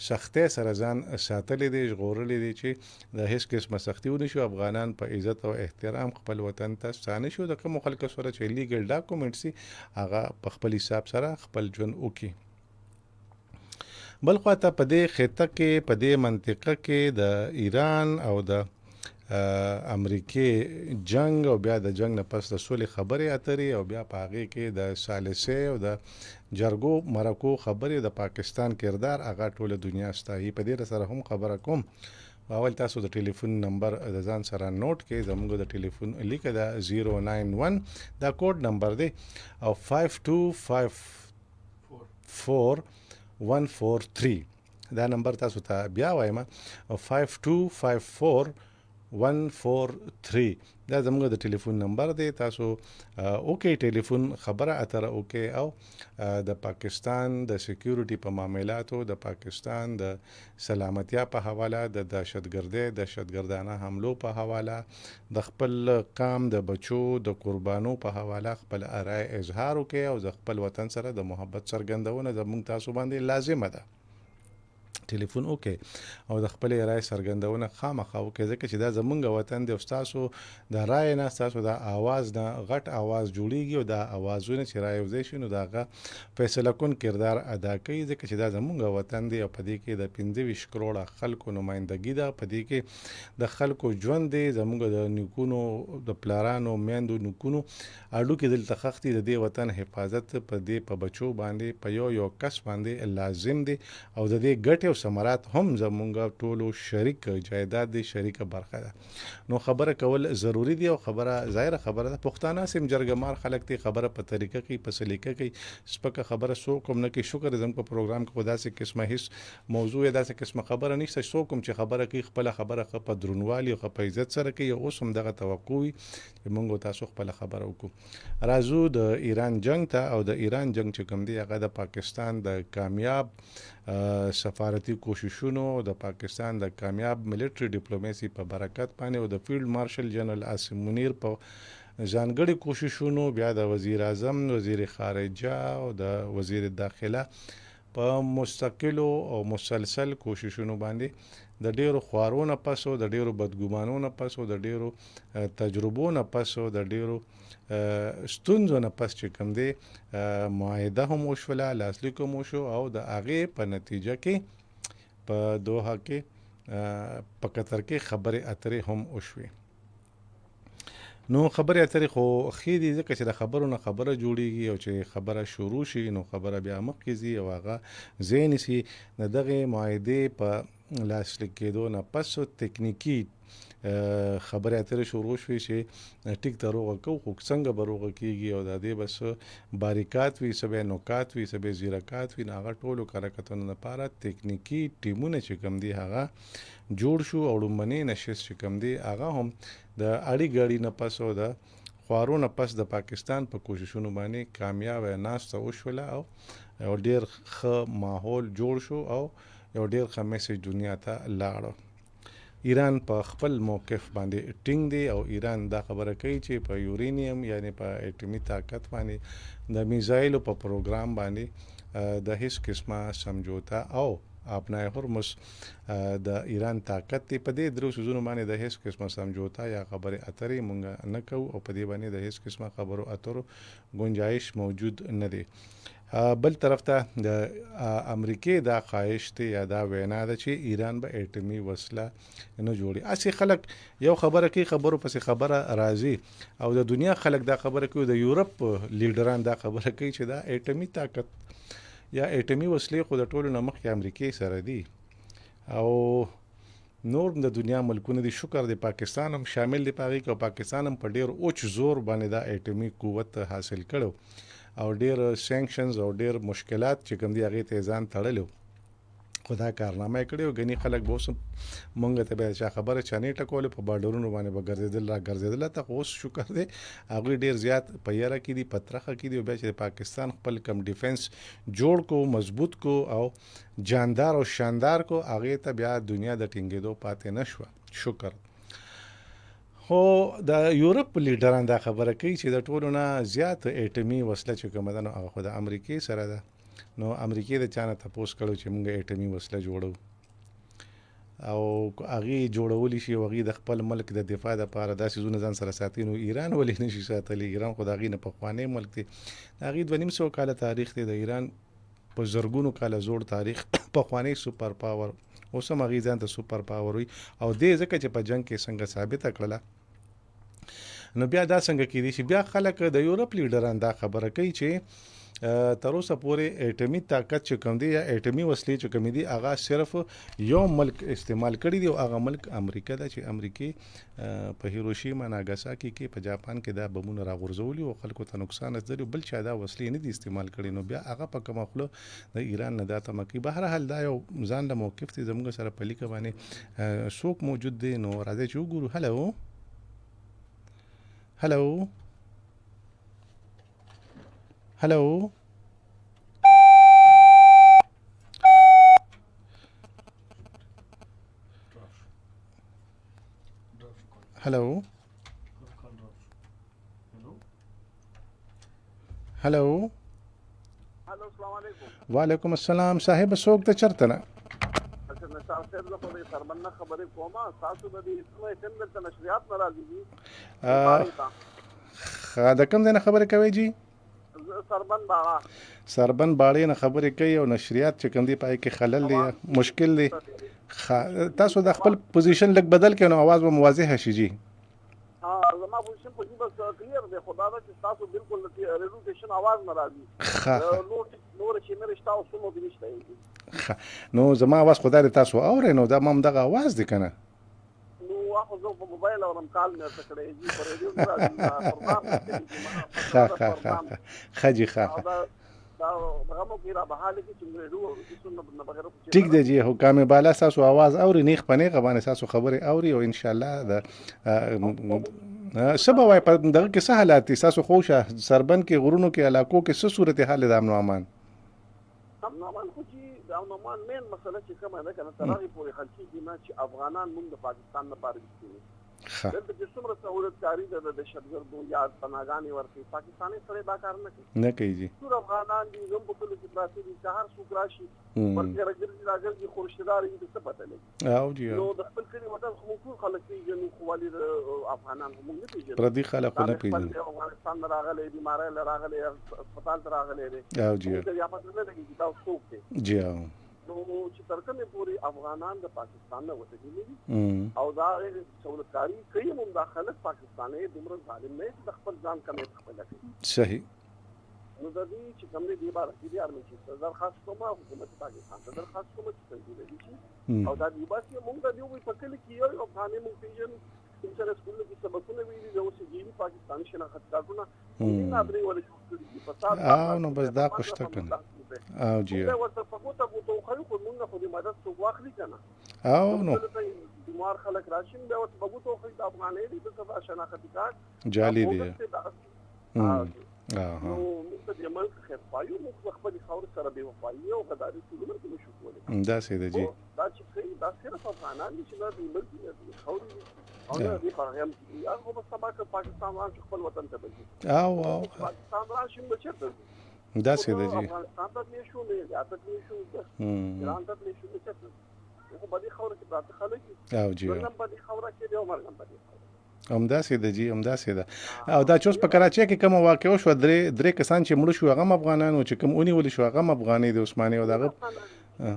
سختۍ سره ځان ساتلی دی ژغورلی دی چې د هیڅ قسمه سختي ونه شو افغانان په عزت او احترام خپل وطن ته ستانه شو د کوم خلکو سره چې لیګل ډاکومنټس هغه په خپل حساب سره خپل ژوند وکړي. بل خواته په دې خطه کې په دې منطقه کې د ایران او د امریکای جنگ او بیا د جنگ نه پس د سولې خبرې اترې او بیا په هغې کې د ثالثۍ او د جرګو مرکو خبرې د پاکستان کردار هغه ټوله دنیا ستایي. په دې سره هم خبره کوم اول تاسو د ټلیفون نمبر د ځان سره نوٹ کې زموږ د ټلیفون لیکه دا 091 دا کوډ نمبر دی او 5254143 دا نمبر تاسو ته بیا وایم او 5254143 دا زموږ د ټلیفون نمبر دی. تاسو اوکې ټلیفون خبره اتره اوکې او د پاکستان د سکیورټي په معاملاتو د پاکستان د سلامتیا په حواله د دهشتګردانه حملو په حواله د خپل قام د بچو د قربانو په حواله خپل رائے اظهار وکړي او د خپل وطن سره د محبت څرګندونه زموږ تاسو باندې لازمه ده. ټلیفون وکړي او د خپل رائے څرګندونه خامخا وکړي ځکه چې دا زمونږ وطن دی او ستاسو د رائے نه ستاسو د اواز نه غټ اواز جوړیږي او د اوازونه چې رایوځای شي نو د هغه فیصله کن کردار ادا کوي ځکه چې دا زمونږ وطن دی او په دې کې د 25 کروړه خلکو نمایندګي ده. په دې کې د خلکو ژوند دی زمونږ د نیکونو د پلارانو میندو نیکونو اډو کې دلته خښتي د دې وطن حفاظت په دې په بچو باندې په یو کس باندې لازم دی او د دې ګټې او ثمرات هم زمونږ ټولو شریک جایداد دی شریکه برخه ده نو خبره کول ضروری دی او خبره ظاهره خبره ده. پښتانه سیم جرګمار خلک تی خبره په طریقه کې په سلیقه کې سپکه خبره سو کوم نه کې شکر زم په پروګرام کې خدا سي قسمه هیڅ موضوع داسې قسمه خبره نشته سو کوم چې خبره کوي خپل خبره په درنوالي او په عزت سره کوي اوس هم دغه توقع وي چې موږ تاسو خپل خبره وکړو. راځو د ایران جنگ ته او د ایران جنگ چې کوم دی هغه د پاکستان د کامیاب سفارتي کوششونو د پاکستان د کامیاب ملټری ډیپلوماسي په برکت باندې او د فیلډ مارشل جنرال عاصم منیر په ځانګړي کوششونو بیا د وزیر اعظم وزیر خارجه او د وزیر داخله په مستقلو او مسلسل کوششونو باندې د ډیرو خوارونو پس او د ډیرو بدګمانونو پس او د ډیرو تجربو پس او د ډیرو ستونزو نه پس چې کوم دی معاهده هم وشوله لاسلیک هم وشو او د هغې په نتیجه کې په دوحه کې په قطر کې خبرې اترې هم وشوې. نو خبرې اترې خو ښې دي ځکه چې د خبرو نه خبره جوړیږي او چې خبره شروع شي نو خبره بیا مخکې ځي او هغه ځای نیسي. د دغې معاهدې په لاسلیک کېدو نه پس تکنیکي خبرې اترې شروع شوې چې ټیک ته روغه کوو خو څنګه به روغه کېږي او د دې بس باریکات وي څه به نکات وي څه به زیرکات وي نو هغه ټولو کره کتنو لپاره تکنیکي ټیمونه چې کوم دي هغه جوړ شو او لومړنی نشست چې کوم دی هغه هم د اړې ګاړي نه پس او د خوارو نه پس د پاکستان په کوششونو باندې کامیاب ناسته وشوله او یو ډیر ښه ماحول جوړ شو او یو ډیر ښه میسج دنیا ته لاړ. ایران په خپل موقف باندې ټینګ دی او ایران دا خبره کوي چې په یورینیم یعنی په اټومي طاقت باندې د میزایلو په پروګرام باندې د هیڅ قسمه سمجوتا او ابنای هرمز د ایران طاقت په دې درو سوزونو باندې د هیڅ قسمه سمجوتا یا خبره اترې مونږ نه کوو او په دې باندې د هیڅ قسمه خبرو اترو گنجائش موجود نه دی. بل طرف ته د امریکای دا خواهش دی یا دا وینا ده چې ایران به اټومي وسله نه جوړي. اسی خلک یو خبره کوي خبرو پسې خبره راځي او د دنیا خلک دا خبره کوي د یورپ لیډران دا خبره کوي چې دا اټومي طاقت یا اټومي وسلې خو د ټولو نه مخکې امریکای سره دي او نور د دنیا ملکونه دي شکر د پاکستان هم شامل دی پاغي که پاکستان هم په ډیر اوچ زور باندې دا اټومي قوت حاصل کړو او ډیر سانکشنز او ډیر مشکلات چې کوم دي هغه ته ځان تړلو خدا کارنامه یې کړې او ګنې خلک به اوس مونږ ته به چا خبره چا نه ټکولې په بارډرونو باندې به ګرځېدل را ګرځېدله ته خو اوس شکر دی هغوی ډېر زیات په یره کې دي په ترخه کې دي او بیا چې د پاکستان خپل کم ډیفنس جوړ کو مضبوط کو او جاندار او شاندار کو هغې ته بیا دنیا د ټینګېدو پاتې نه شوه شکر خو د یورپ لیډران دا خبره کوي چې د ټولو نه زیات اټمي وسله چې کومه ده نو هغه خو د امریکې سره ده نو امریکې د چا نه تپوس کړو چې موږ اټمي وسله جوړو او هغې جوړولی شي او هغې د خپل ملک د دفاع دپاره دا څیزونه ځان سره ساتي نو ایران ولې نشي ساتلی ایران خو د هغې نه پخوانی ملک دی د هغې 250 کاله تاریخ دی د ایران په زرګونو کاله زوړ تاریخ پخوانی سوپر پاور اوس هم هغې ځان ته سوپر پاور وي او دې ځکه چې په جنګ کې څنګه ثابته کړله نو بیا دا څنګه کېدی شي بیا خلک د یورپ لیډران دا خبره کوي چې تر اوسه پورې اټمي طاقت چې کوم دی یا اټمي وسلې چې کوم دي هغه صرف یو ملک استعمال کړي دي او هغه ملک امریکا ده چې امریکای په هیروشیما ناګاساکي کې په جاپان کې دا بمونه راغورځولي او خلکو ته نقصان رسولي بل چا دا وسلې نه دي استعمال کړي نو بیا هغه په کومه خوله د ایران نه دا تمکی بهر حال دا یو ځان له موقف دي زموږ سره په لیکه باندې څوک موجود دی نو راځي چې وګورو هلو هلو هلو هلو هلو السلام علیکم وعلیکم السلام صاحب څوک ته چرته نه اچھا نشار صاحب زه خو د سربن نه خبرې کوم تاسو د دې اسمه ټیم دلته نشریات نه راځي د کوم ځای نه خبرې کوئ جی سربن باغه سربن باړې نه خبرې کوي او نشریات چې کوم دی پای کې خلل دی مشکل دی تاسو د خپل پوزیشن لږ بدل کړئ نو आवाज به واضح شي جی زما پوزیشن په دې بس کلیر دی خدا دا چې تاسو بالکل ریزولوشن आवाज نه راځي نور چې نه رښتا او سمو دې نشته نو زما आवाज خدای دې تاسو اورئ نو دا مم دغه आवाज دی کنه نو واخو زه په موبایل اورم کال مې څه کړی جی پر ریډیو راځي خجی ټیک دی جی حکام بالا تاسو आवाज اوري نیخ پنه غوانه تاسو خبره اوري او ان شاء الله د سبا وای په دغه کې څه حالات دي تاسو خوشه سربن کې غرونو کې علاقو کې څه صورت حال د امن او امان خو چې د امن او امان مین مسله چې کومه ده کنه ترغه پورې خلک دي چې افغانان موږ د پاکستان نه پاره دي دلته چې څومره سہولت کاری ده د دهشتګردو یا پناهګانې ورکوي پاکستاني سره دا کار نه کوي جی ټول افغانان دي زموږ په کلي کې پراته دي چې هر څوک راشي ورته راګرځي خورشیدار دي څه پته لګي او جی نو د خپل کلي وطن خو ټول خلک پیژني خو ولې افغانان هم نه پیژني پردي خلک نه پیژني افغانستان راغلي بیماری راغلي هسپتال راغلي دي او جی یا پته نه لګي چې تاسو څوک دي جی نو چې ترکمه پوری افغانان د پاکستان نه وته دي او دا سہولتکاری کوي هم داخله پاکستاني دومره ظالم نه د خپل ځان کمې خپل کوي صحیح نو د دې چې کوم دي بار دي ارمي چې درخواست کوم حکومت پاکستان ته درخواست کوم چې تنظیم دي او دا دی بس موږ د یو په کلی کې یو افغاني موږ پیژنو چې سکول کې سبقونه ویلي د اوس جیل پاکستاني شناخت کارتونه نه درې ولې جوړ کړی فساد نو بس دا کوشته کنه او جی دا ورته فقوته بو خو موږ خو دې مدد څو واخلي کنه او نو بیمار خلک راشي دا ورته بغوته خو د افغاني دي د شناخت کارت جالي دي نو موږ د ملک خیر پایو موږ خپل خاور سره به وفایي او غداري ټول مرګ نشو کولای دا سیده جی دا چې دا صرف افغانان دي چې د ملک خاور او دا دی فرهنګ هغه په سبا کې پاکستان راځي خپل وطن ته بږي او پاکستان راځي بچته دا سیده جی افغانستان ته نشو نه ریاست نشو ایران ته نشو بچته خو په دې خاور کې پراته خلک او جی نن په دې خاور کې دی عمر نن په دې همداسې ده جی همداسې ده او دا چوس په کراچۍ کې کوم واقع شو درې کسان چې مړ شو هغه افغانان او چې کوم اونې ولې شو هغه افغاني د عثماني او دغه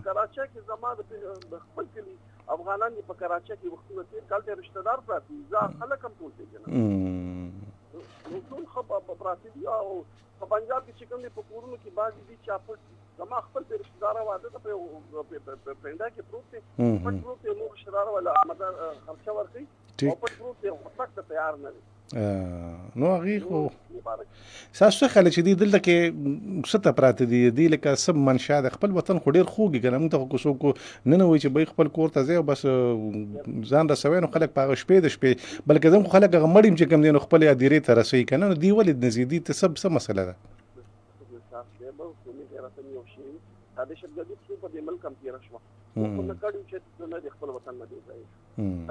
کراچۍ کې زما د خپل کلی افغانان په کراچۍ کې وختونه تیر کال ته رشتہ دار پراته ځا خلک هم ټول پیژنه نو ټول خبر پراته دي او په پنجاب کې چې کوم په کورونو کې باز دي چې اپ زما خپل رشتہ دار واده ته په پنده کې پروت دي په پروت نو رشتہ دار ولا مدار خرچه ورکي او په پروت وخت ته تیار نه دي نو هغې خو ستاسو څه خیال چې دي دلته کې څه ته پراته دي دي لکه څه منشا د خپل وطن خو ډېر خوږ که نه موږ ته خو څوک نه وایي چې بی خپل کور ته ځئ او بس ځان رسوئ نو خلک په هغه شپې د شپې بلکې زموږ خلک هغه مړ یم چې کوم دی نو خپلې هدیرې ته رسوي که نه نو دوی ولې نه ځي دي ته څه مسله ده دا د شپږ څو په دې ملک هم تیر شو خو نه کړي چې نه د خپل وطن نه دی ځای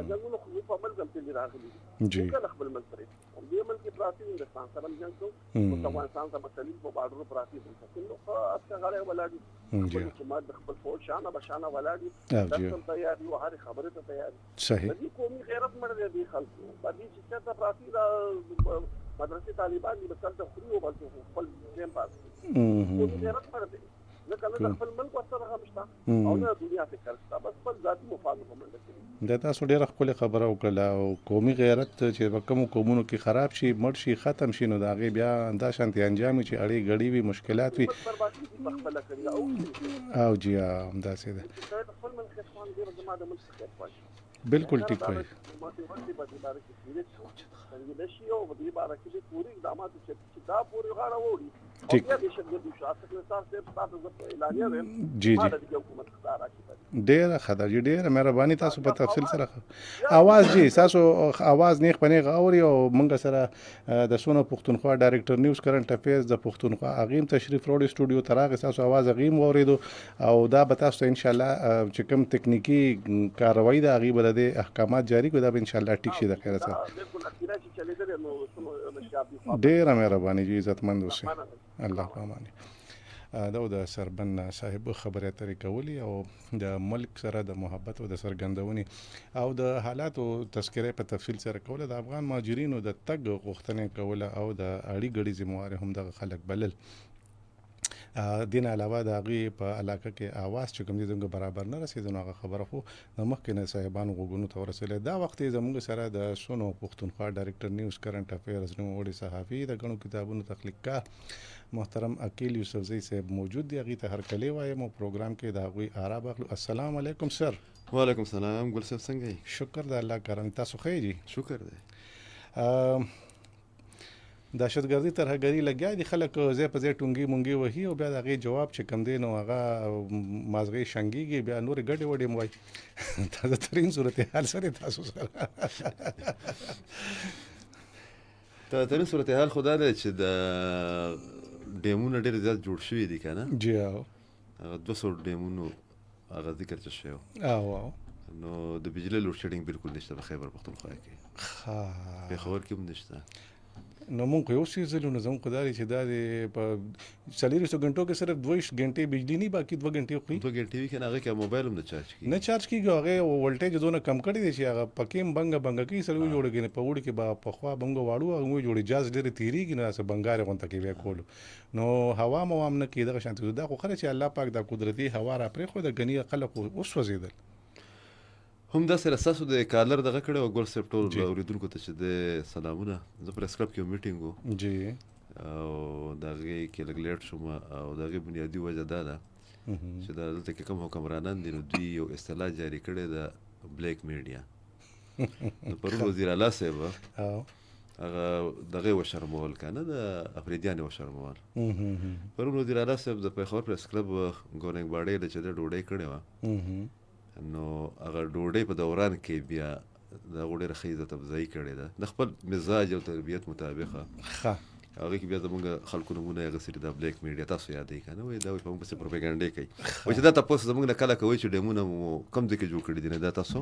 اجازه خو په ملک هم تیر راغلي دي کله خپل ملک پرې دې ملک پراتی هندستان سره هم جنګ کوي او افغانستان سره مختلف په بارډر پراتی دي نو اته غره ولاړي چې ما د خپل فوج شانه بشانه ولاړي تاسو تیار یو هر خبره ته تیار صحیح دې قومي غیرت مړ دي خلکو باندې چې څه پراتی دا مدرسې طالبان دي بس ته خوري او بس خپل ټیم پاس قومي غیرت مړ دي نه کله د خپل ملک ورسره غمشته او نه دنیا فکر شته بس خپل ذاتي مفاد په منډه کې دا تاسو ډېره ښکلې خبره وکړله او قومي غیرت چې په کومو قومونو کې خراب شي مړ شي ختم شي نو د هغې بیا دا شانتې انجام وي چې اړې ګړې وي مشکلات وي او جی همداسې ده بالکل ټیک وایي جی جی ډېره ښه ده جی ډېره مهرباني تاسو په تفصیل سره اواز جی تاسو اواز نیغ په نیغ اوري او موږ سره د سونه پښتونخوا ډایرکټر نیوز کرنٹ افیرز د پښتونخوا اغیم تشریف وروړي سټوډیو ته راغی تاسو اواز اغیم واورېدو او دا به تاسو ته انشاءالله چې کوم تکنیکي کاروایی ده هغې به د دې احکامات جاري کړو دا به انشاءالله ټیک شي د خیره سره ډېره مهرباني جی عزتمند اوسئ الله پاماني دا د سربن صاحب خبرې اترې کولې او د ملک سره د محبت او د څرګندونې او د حالاتو تذکره په تفصیل سره کوله د افغان مهاجرینو د تګ غوښتنې کوله او د اړې ګړې ذموار هم دغه خلک بلل دین علاوه د هغې په علاقه کې اواز چې کوم دي زموږ برابر نه رسېدو نو هغه خبره خو د مخکې نه صاحبانو غوږونو ته ورسېدلی دا وخت یې زموږ سره د سونو پښتونخوا ډایرکټر نیوز کرنٹ افیرز نوموړي صحافي د ګڼو کتابونو تخلیقکار محترم عقیل یوسفزی صاحب موجود دی هغې ته هرکلی وایم او پروګرام کې د هغوی آرا باخلو السلام علیکم سر وعلیکم السلام ګل صاحب څنګه یې شکر د الله کرم تاسو ښه یې شکر دی دهشتګردي ترهګري لګیا دي خلک ځای په ځای ټونګي مونګي وهي او بیا د هغې جواب چې کوم دی نو هغه مازغې شنګېږي بیا نورې ګډې وډې م وایي تازه ترین صورتحال سره تاسو سره تازه ترین صورتحال خو دا دی چې د ډیمونه ډېر زیات جوړ شوي دي که نه جی او هغه 200 ډیمونو هغه ذکر چې شوی او نو د بجلي لوډ شیډینګ بالکل نشته په خیبر پښتونخوا کې پېښور کې هم نشته نو مونږ خو یو څیز ځلو نو زموږ خو دا دی چې دا دی په 40 غنټو کې صرف 2 غنټې بجلی نه باقي 2 غنټې خو 2 غنټې وي که نه هغه کې موبایل هم نه چارج کېږي نه چارج کېږي هغې ولټیج دونه کم کړی دی چې هغه پکې هم بنګه کوي سره وجوړېږي نه په اوړي کې به پخوا بنګه واړو هغه وجوړي جاز ډېرې تېرېږي نه داسې بنګارې غونته کې بیا کولو نو هوا موام نه کېږي دغه شانتې دا خو خله چې الله پاک دا قدرتي هوا را پرېښوده ګنې خلک وسوځېدل هم داسې ستاسو د کالر دغه کړی و ګل صاحب ټول اورېدونکو ته چې د سلامونه زه پریس کلب کې یو میټینګ و جی او د هغې کې لږ لیټ شوم او د هغې بنیادي وجه دا ده چې دلته کې کوم حکمرانان دي نو دوی یو اصطلاح جاري کړې ده بلیک میډیا نو پرون وزیر اعلی صاحب هغه دغې وشرمول که نه د افریدیانې وشرمول پرون وزیر اعلی صاحب د پیښور پریس کلب ګورنګ باډۍ له چې ده ډوډۍ کړې وه نو هغه ډوډۍ په دوران کې بیا د هغو ډېره ښه عزت افزایي کړې ده د خپل مزاج او تربیت مطابقه هغې کې بیا زمونږ خلکو نومونه یې اخیستي دا بلیک میډیا تاسو یادوي که نه وایي دا وایي په موږ پسې پروپیګنډې کوي وایي چې دا تپوس زمونږ نه کله کوئ چې ډیمونه مو کوم ځای کې جوړ کړي دي نه دا تاسو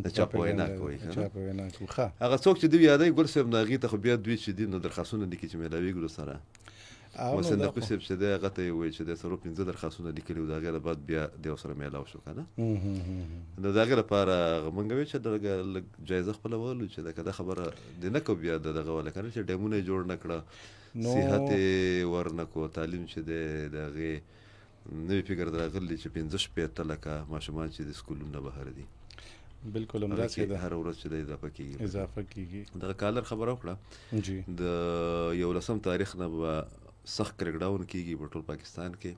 د چا په وینا کوئ هغه څوک چې دوی یادوي ګل صاحب نو هغې ته خو بیا دوی چې دي نو درخواستونه لیکي چې میلاویږي سره صندوقي صاحب چې دی هغه ته یې وویل چې دی 15 درخواستونه لیکلي وو د هغې نه بعد بیا دی ورسره میلاو شو که نه نو د هغې لپاره موږ ویل چې لږ جایزه خپله وغلو چې دا خبره دې نه کوو بیا د دغه والا که نه چې ډیمونه یې جوړ نه کړه صحت یې ور نه کړو تعلیم چې دی د هغې نوي فکر راغلی چې 15 لکه ماشومان چې د سکولونو بهر دي بالکل همداسې ده هر ورځ چې د اضافه کېږي دغه کالر خبره وکړه د 11 تاریخ نه به سخت کریک ډاون کېږي په ټول پاکستان کې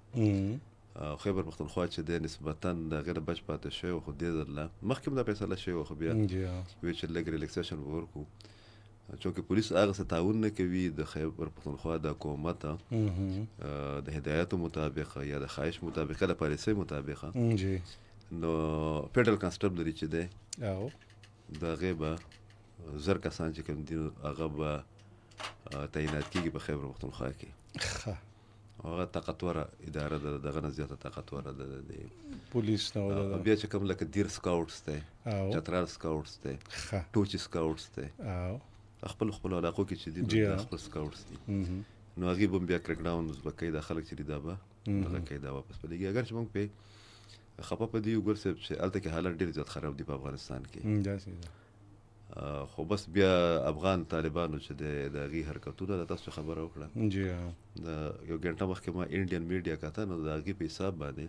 خیبر پښتونخوا چې دی نسبتا د هغې نه بچ پاتې شوی خو دې ځل مخکې هم دا فیصله شوې وه خو بیا ویل چې لږ ریلیکسیشن به ورکړو چونکې پولیس هغه څه تعاون نه کوي د خیبر پښتونخوا د حکومت د هدایاتو مطابق یا د خواهش مطابق د پالیسۍ مطابق نو فیډرل کانسټیبلري چې دی د هغې به 1000 کسان چې کوم دي هغه به تعینات کېږي په خیبر پښتونخوا کې. هغه طاقتوره اداره ده، دغه نه زیاته طاقتوره ده د پولیس نه. بیا چې کوم لکه دیر سکاوټس دی، چترال سکاوټس دی، ټوچي سکاوټس دی، خپل علاقو کې چې دي خپل سکاوټس دي، نو هغې به بیا کرک ډاونز به کوي، دا خلک چې دي دا به دغه کوي، دا واپس به لېږي. اگر چې موږ پې خفه په دې یو ګل صاحب چې هلته کې حالات ډېر زیات خراب دي په افغانستان کې، خو بس بیا افغان طالبانو چې د هغې حرکتونه د تاسو خبره وکړه د یو ګنټه مخکې ما انډین میډیا کته نو د هغې په حساب باندې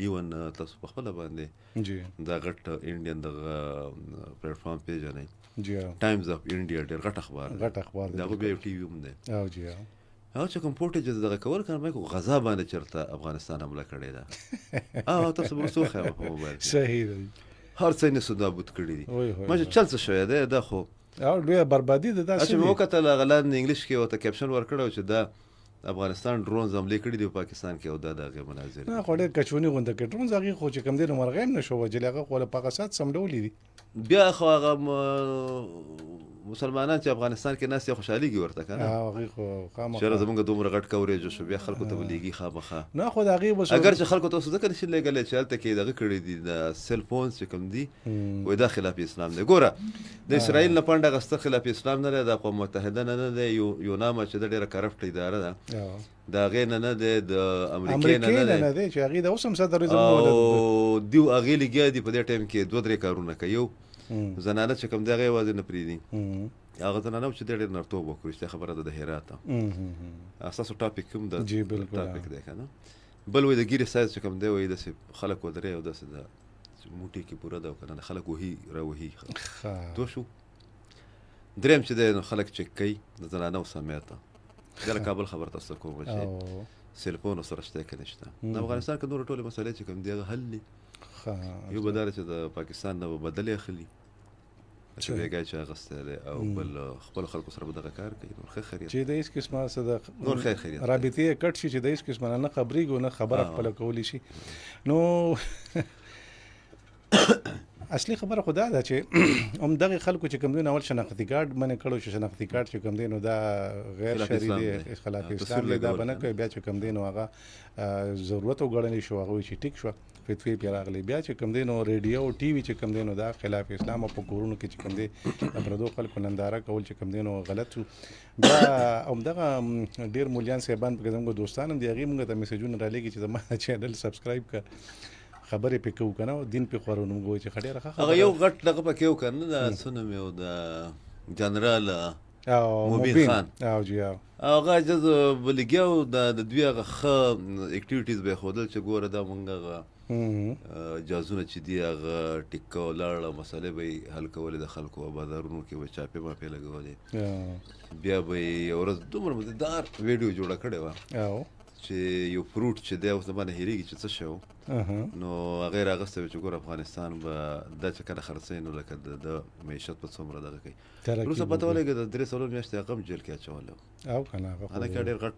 ایون تاسو په خپله باندې دا غټ انډین دغه پلیټفارم پیژنئ، ټایمز اف انډیا ډېر غټ اخبار د هغو بیا یو ټي وي هم دی. هغه چې کوم فوټیجز دغه کول کنه مې کو غزا باندې چېرته افغانستان حمله کړې ده تاسو به څه وښیه په موبایل کې صحیح دی هر څه یې نسو نابود کړي دي. ما چې چل څه شوی دی دا خو لویه بربادي ده. داسې چې مې وکتل هغه لاندې انګلیش کې ورته کیپشن ورکړی چې دا افغانستان ډرونز حملې کړي دي په پاکستان کې او دا د هغې مناظر نه خو ډېر کچوني غونډه کړي ډرونز هغې خو چې کوم دی نو مرغۍ هم نه شو وجلې، هغه خو له پاکستان سمډولي دي. بیا خو هغه مسلمانان چې افغانستان کې ناست خوشحالېږي ورته که نه هغې خو خامخا چېرې زمونږ دومره غټ کوریج وشو بیا خلکو ته به لېږي خامخا. نه خو د هغې بس اگر چې خلکو ته اوس ځکه نشي لېږلی چې هلته کې دغه کړي دي د سیل فونز چې کوم دي وایي دا خلاف اسلام دی. ګوره د اسرائیل نه پنډ اخیستل خلاف اسلام نه دی، د اقوام متحده نه دی، یوناما چې د ډېره کرپټ اداره ده د هغې نه دی، د امریکې نه دی چې هغې د اوس هم صدر او دیو هغې لګیا دي په دې ټایم کې 2-3 کارونه کوي. یو زنانه چې کوم دی هغه یوازې نه پرېږدي، هغه زنانه چې ډېر نرتوب وکړي چې خبره ده د هراته اساسو ټاپک کوم د ټاپک دی که نه. بل وایي د ګیرې سایز چې کوم دی وایي داسې خلک ودرې او داسې د موټي کې پوره ده او که نه خلک وهي راوهي دوه شو. درېیم چې دی نو خلک چک کوي د زنانه او سمیته بیا له کابل خبر تاسو ته کوم چې سیلفون سره شته که نشته. د افغانستان کې نورې ټولې مسلې چې کوم دي هغه حل دي. یو به دا چې د پاکستان نه به بدل اخلي چې بیګای چې اغسته دی او بل خپل خلکو سره به دغه کار کوي. نور ښه خیریت چې د هېڅ قسمه څه د نور ښه خیریت رابطې یې کټ شي چې د هېڅ قسمه نه خبرېږو نه خبره خپله کولی شي. نو اصلي خبره خو دا ده چې همدغې خلکو چې کوم دی نو اول شناختي کارډ منې کړو چې شناختي کارډ چې کوم دی نو دا غیر شرعي دی، خلاف اسلام دی، دا به نه کوي. بیا چې کوم دی نو هغه ضرورت وګڼلی شو، هغه وایي چې ټیک شوه فتوی پې راغلی. بیا چې کوم دی نو ریډیو او ټي وي چې کوم دی نو دا خلاف اسلام او په کورونو کې چې کوم دی د پردو خلکو ننداره کول چې کوم دی نو غلط شو. بیا همدغه ډېر مولیان صاحبان پکې زموږ دوستان هم دي، هغې موږ ته میسجونه رالېږي چې زما چینل سبسکرایب کړه خبرې پې کوو که نه دین پې خورو. نو موږ وایو چې ښه ډېره ښه هغه یو غټ دغه پکې یو که نه د څه نوم یې و د جنرال مبین خان او جی هغه جز به لګیا و د دوی هغه ښه اکټیویټیز به یې ښودل چې ګوره دا مونږ هغه جازونه چې دي هغه ټیکه ولاړه مسلې به یې حل کولې د خلکو په بازارونو کې به چاپې ماپې لګولې. بیا به یې یو ورځ دومره مزیدار ویډیو جوړه کړې وه چې یو فروټ چې دی اوس زمانه هېرېږي چې څه شی و نو هغې راغستی وه چې ګوره افغانستان به دا چې کله خرڅوي نو لکه د معیشت په څومره دغه کوي. وروسته پته ولګېده د 3-4 میاشتې هغه هم جیل کې اچولی و او که نه هغه کې ډېر غټ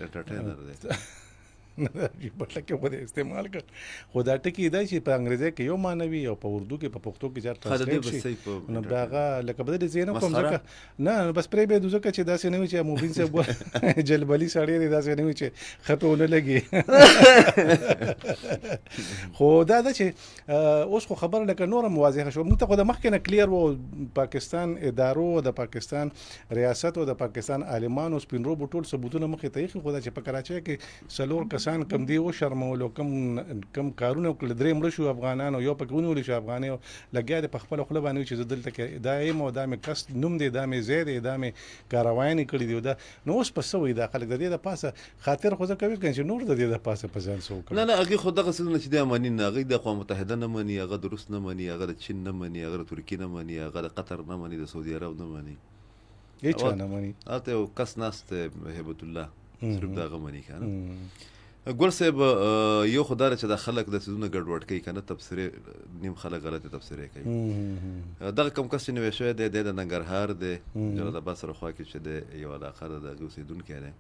انټرټینر دی. بټه کې خو دې استعمال کړ خو دا ټکي دی چې په انګریزي کې یو معنی وي او په اردو کې په پښتو کې چار ترانسلیټ شي نو دا هغه لکه بدل دي نه کوم ځکه نه بس پرې به دوزه چې داسې نه وي چې موبین صاحب جلبلی سړی دی داسې نه وي چې خپه ونه لګي. خو دا ده چې اوس خو خبره لکه نور واضحه شو. موږ ته خو د مخکې نه کلیر و پاکستان ادارو د پاکستان ریاست او د پاکستان عالمانو سپین روبو ټول ثبوتونه مخې ته ایښي خو دا چې په کراچۍ کې څلور کسان کم دی و شرمولو کم کارونه وکړل درې مړه شو افغانانو یو پکې ونیول شو افغاني لګیا د په خپله خوله باندې چې زه دلته کې دا یم او دا مې کس نوم دی دا مې ځای دی دا مې کاروانې کړي دي دا نو اوس په څه وایي دا خلک د دې دپاسه خاطر خو زه کوي که چې نور د دې دپاسه په ځان څه وکړي. نه نه هغې خو دغه څیزونه چې دی مني نه هغوی د اقوام متحده نه مني هغه د روس نه مني هغه د چین نه مني هغه د ترکي نه مني هغه د قطر نه مني د سعودي عرب نه مني هېچا نه مني. هلته یو کس ناست دی هیبت الله صرف د هغه مني که نه ګل صاحب یو خدای چې د خلک د سيزونه ګډوډ کوي کنه تفسیرې نیم خلک غلطه تفسیرې کوي دغه کم کس چې نوې شوی دی د ننګرهار دی جلال آباد سره خوا کې چې دی یو علاقه ده د اوسېدونکی دی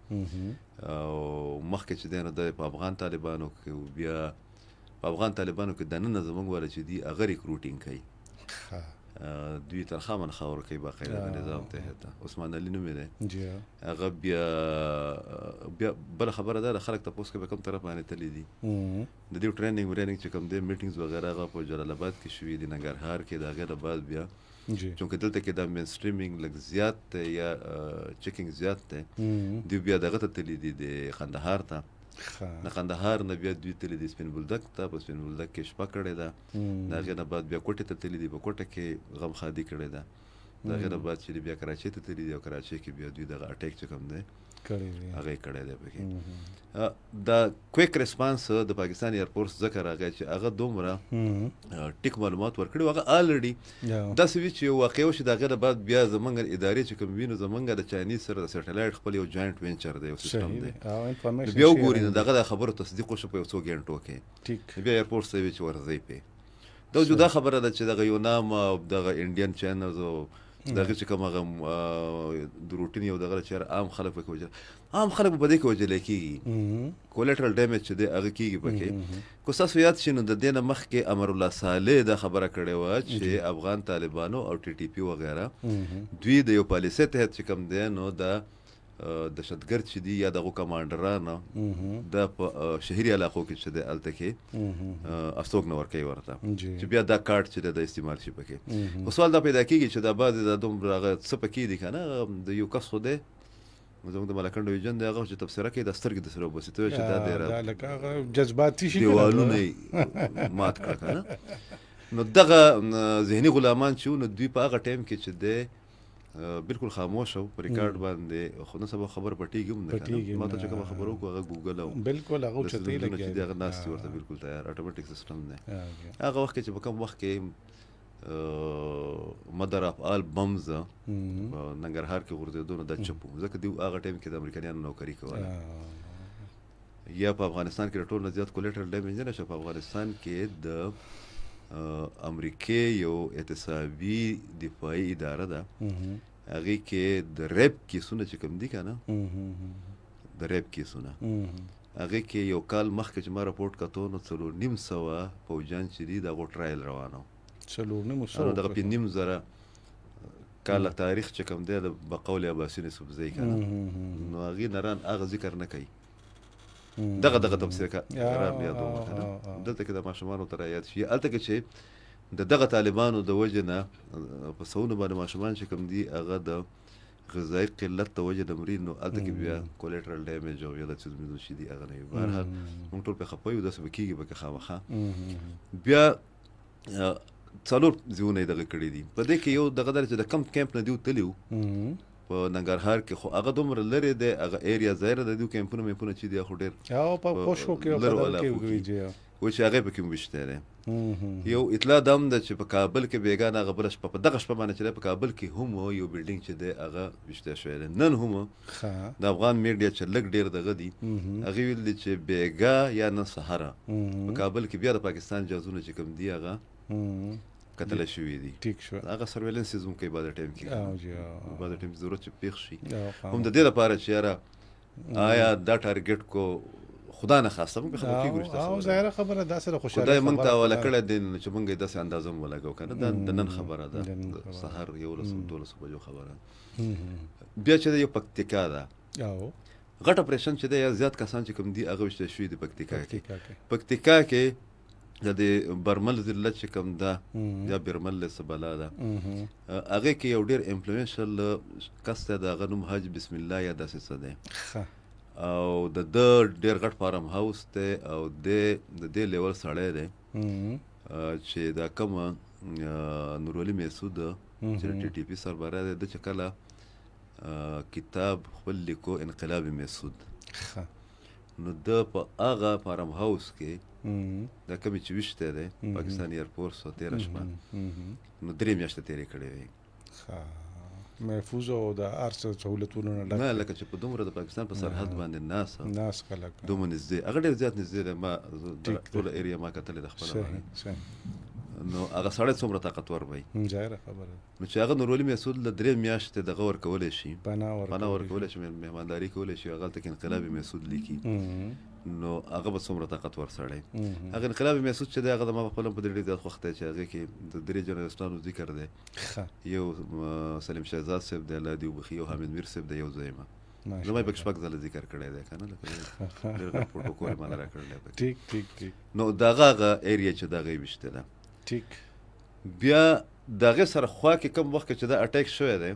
او مخکې چې دی نو د په افغان طالبانو کې بیا په افغان طالبانو کې دننه زموږ والا چې دي هغه ریکروټینګ کوي دوی ترخه من خاور کوي باقاعده د نظام ته عثمان علي نومې دی هغه بیا بل خبره ده خلک تاسو کې به کوم طرف باندې تللی دي د دې ټریننګ چې کوم دی میټینګز وغیرہ هغه په جلال آباد کې شوي دي ننګرهار کې د هغه بعد بیا چونکه دلته کې د مین سټریمینګ لږ زیات یا چیکینګ زیات دی دوی بیا دغه ته تللی دي د قندهار ته د قندهار نه بیا دوی تللی دي سپین بولدک ته په سپین بولدک کې شپه کړې ده د هغې نه بعد بیا کوټې ته تللی دي په کوټه کې غمخادي کړې ده د هغې نه بعد چې بیا کراچۍ ته تللی دي او کراچۍ کې بیا دوی دغه اټیک چې کوم دی هغه یې کړی دی پکې د کویک ریسپانس د پاکستان ایرفورس ځکه راغی چې هغه دومره ټیک معلومات ورکړي هغه الریډي داسې وي چې یو واقع وشي د هغې نه بعد بیا زموږ ادارې چې کوم وینو زموږ د چاینیز سره د سیټلایټ خپل یو جاینټ وینچر دی یو سیسټم دی بیا وګوري نو دغه د خبرو تصدیق وشو په یو څو ګنټو کې بیا ایرفورس ته وي چې ورځئ پې دا جدا خبره ده چې دغه یو نام او دغه انډین چینلز او دغه چې کوم هغه د روټین یو دغه چې عام خلک پکې وجل عام خلک په دې کې وجل کېږي کولیټرل ډیمیج چې دی هغه کېږي پکې کو تاسو یاد شي نو د دې نه مخکې امر الله صالح دا خبره کړې وه چې افغان طالبانو او ټي ټي پي وغیره دوی د یو پالیسۍ تحت چې کوم دی نو د دهشتګرد چې دي یا دغه کمانډرانو د په شهري علاقو کې چې دی هلته کې استوګ نه ورکوي ورته چې بیا دا کارت چې د استعمال شي پکې خو سوال دا پیدا کېږي چې دا بعضې دا دومره هغه څه پکې دي که نه د یو کس خو دی زموږ د ملکنډ ډویژن دی هغه چې تبصره کوي د سترګې د سره وباسي ته چې دا ډېره لکه هغه جذباتي شي دیوالونه یې مات کړه که نه نو دغه ذهني غلامان چې نو دوی په هغه ټایم کې چې دی بالکل خاموش او په ریکارډ باندې خو نه سبا خبر پټیږي نه ما ته چې کوم خبرو کو هغه ګوګل او بالکل هغه چته لګي چې هغه ناس ورته بالکل تیار اتوماتیک سیستم نه هغه وخت چې په کوم وخت کې مدر اف آل بمز ننګرهار کې ورته د چپو ځکه دی هغه ټایم کې د امریکایانو نوکری کوله یا په افغانستان کې ټول نه زیات کولیټرل ډیمیج نه شو په افغانستان کې د امریکې یو اعتصابي دفاعي اداره ده هغې کې د ریپ کیسونه چې کوم دي که نه د ریپ کیسونه هغې کې یو کال مخکې چې ما راپورټ کتو نو 4,500 پوجان چې دي د هغو ټرایل روانه و دغه 5,000 کاله تاریخ چې کوم دی د بقول عباسي نسبزی که نه نو هغې نران هغه ذکر نه کوي دغه تفسیر قرار یادوم دلته کې د ماشومانو تر یاد شي هلته کې چې دغه طالبانو د وجه نه په سوونه باندې ماشومان چې کوم دي هغه د غذایي قلت د وجه د مرید نو هلته کې بیا کولیټرل ډیمیج او یا د څیز میزو چې دي هغه نه وي بهرحال موږ ټول پې خفه یو داسې به کېږي به که خامخا بیا څلور ځایونه یې دغه کړي دي په دې کې یو دغه ده چې د کم کیمپ نه دوی تلي وو په ننګرهار کې خو هغه دومره لرې دی هغه ایریا ظاهره د دوی کیمپونه میمپونه چې دي خو ډېر او په خوشو کې و چې هغې پکې ویشتی دی یو اطلاع دا هم ده چې په کابل کې بیګانه هغه بله شپه په دغه شپه باندې چې دی په کابل کې هم یو بلډینګ چې دی هغه ویشتی شوی دی نن هم د افغان میډیا چې لږ ډېر دغه دي هغې ویل دي چې بیګا یا نن سهاره په کابل کې بیا د پاکستان جازونه چې کوم دي هغه کتله شوي دي ټیک شو هغه سرویلنس هم کوي بعد ټایم کې بعد ټایم ضرورت چې پیښ شي هم د دې لپاره چې یاره آیا دا ټارګټ کو خدا نه خواسته موږ خبر کېږو او ظاهره خبره دا سره خوشاله خدای موږ ته ولا کړه دین چې موږ یې داسې اندازه مو لګاو کنه دا د نن خبره ده سحر 11 بجو خبره بیا چې یو پکتیکا ده او غټ اپریشن چې دی زیات کسان چې کوم دي هغه وشته شوي د پکتیکا کې د برمل ضلع چې کوم ده یا برمل سبلا ده هغه کې یو ډیر انفلوئنشل کس ته د غنوم حاج بسم الله یا داسې څه ده او د ډیر غټ فارم هاوس ته او د دې لیول سړی دی چې دا کوم نورولي میسود چې ټي ټي پي سربره دی د چې کله کتاب خپل لیکو انقلاب میسود نو د په هغه فارم هاوس کې دا کمی چې ویشتی دی پاکستان ایرفورس 13 شپه نو 3 میاشتې تېرې کړې وې محفوظ او د هر څه سهولتونو نه ډک نه لکه چې په دومره د پاکستان په سرحد باندې ناس خلک دومره نږدې هغه ډېر زیات نږدې دی. ما ټوله ایریا ما کتلې د خپله صحیح نو هغه سړی څومره طاقتور وی ظاهره خبره نو چې هغه نورولي مسعود له 3 میاشتې دغه ورکولی شي پناه ورکولی شي مهمانداري کولی شي هغه هلته کې انقلاب مسعود لیکي نو هغه به څومره طاقتور سړی هغه انقلاب مسعود چې دی هغه د ما په خپل په ډېر زیات خوښ دی چې هغې کې د 3 جرنالستانو ذکر دی یو سلیم شهزاد صاحب دی الله دې وبخي یو حامد میر صاحب دی یو ځای ما زما یې پکې شپږ ځله ذکر کړی دی که نه لکه ډېر پروټوکول یې ماله راکړلی دی ټیک نو دغه هغه ایریا چې دغه یې ویشتې ده ټیک بیا دغه سره خوا کې کوم وخت چې دا اټیک شوی دی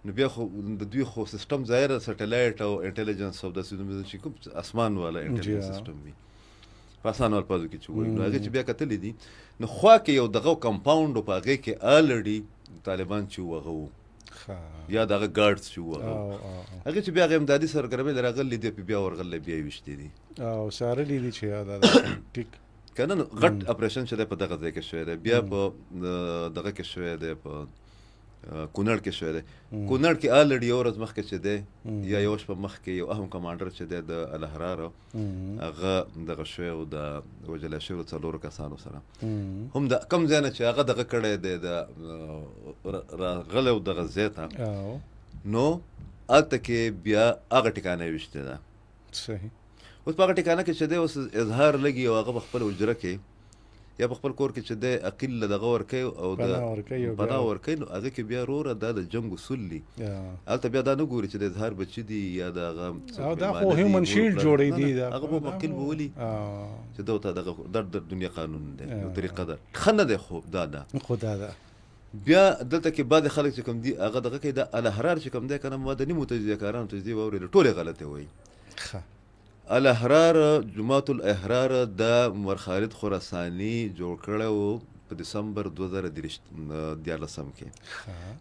نو بیا خو د دوی خو سیستم ظاهره سټلایټ او انټیلیجنس او د سیستم چې کوم اسمان والا انټیلیجنس سیستم وي په اسمان ول پازو کې چې وایي نو هغه چې بیا کتلې دي نو خوا کې یو دغه کمپاوند په هغه کې الریډي طالبان چې وغو یا دغه ګارډز چې وغو هغه چې بیا هغه امدادي سرګرمۍ راغلي دی بیا ورغلي بیا وشتي دي او سارلی دي چې دا ټیک کنه نو غټ اپریشن چې په دغه ځای کې شوی دی بیا په دغه کې شوی دی په کونړ کې شوی دی کونړ کې الریډي یو ورځ مخکې چې دی یا یو شپه مخکې یو اهم کمانډر چې دی د الاحرار هغه دغه شوی او د وجلی شویو 4 کسانو سره هم د کم ځای نه چې هغه دغه کړی دی د راغلی او دغه ځای ته نو هلته کې بیا هغه ټکانه یې ویشتې ده صحیح اوس په هغه ټکانه کې چې دی اوس اظهار لګي او هغه په خپل حجره کې یا په خپل کور کې چې دی عقیل له دغه ورکوي او د پناه ورکوي نو هغه کې بیا وروره دا د جنګ اصول دي هلته بیا دا نه ګوري چې د اظهار بچي دي یا د هغه دا خو هیومن شیلډ جوړی دي هغه به عقیل به ولي چې دا ورته دغه د دنیا قانون دی یو طریقه ده ښه نه دی خو دا ده بیا دلته کې بعضې خلک چې کوم دي هغه دغه کې د الاحرار چې کوم دی که نه مدني متجزیه کارانو تجزیه واورېدل ټولې غلطې وایي الاحرار جماعت الاحرار د عمر خالد خراساني جوړ کړی و په دسمبر 2014 کې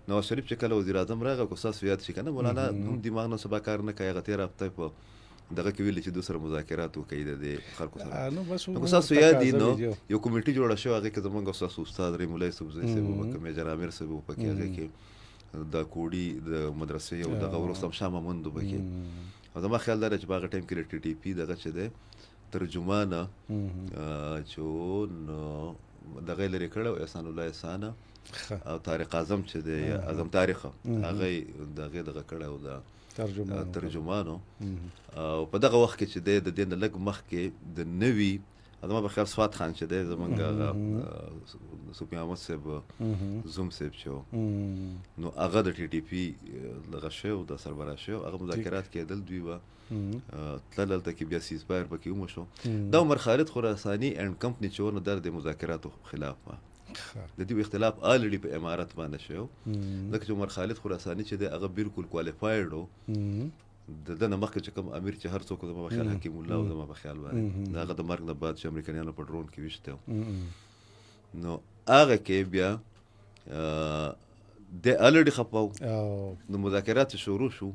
نواز شریف چې کله وزیر اعظم راغی که ستاسو یاد شي که نه مولانا هم دماغ نه سبا کار نه کوي هغه تېره هفته په دغه کې ویلي چې دوی سره مذاکرات وکړي د دې خلکو سره نو که ستاسو یاد وي نو یو کمیټي جوړه شوې هغې کې زموږ ستاسو استاد رحیم الله یوسفزی صاحب وکړه میجر عامر صاحب وپکې هغې کې د کوډي د مدرسې او دغه وروسته هم شاه محمود وپکې او زما خیال دا دی چې په هغه ټایم کې د ټي ټي پي دغه چې دی ترجمانه چې نو دغه یې لرې کړی او احسان الله احسانه او طارق اعظم چې دی اعظم تاریخ هغه یې دغه دغه کړی او د ترجمانو او په دغه وخت کې چې دی د دې نه لږ مخکې د نوي زما په خیال سواد خان چې دی زمونږ هغه صوفي احمد صاحب زوم صاحب چې نو هغه د ټي ټي پي دغه شوی او د سربراز شوی هغه مذاکرات کېدل دوی به تلل هلته کې بیا سیز فایر پکې وموشو دا عمر خالد خراساني اینډ کمپني چې ونه د مذاکراتو خلاف وه د دې اختلاف الریډي په امارت باندې شوی ځکه چې عمر خالد خراساني چې دی هغه بالکل کوالیفایډ و د دنه مخکې چې کوم امیر چې هر څوک زما په خیال حکیم الله او زما په خیال باندې د هغه د مرګ نه بعد چې امریکایانو په ډرون کې ویشته نو هغه کې بیا د الریډي خپاو نو مذاکرات شروع شو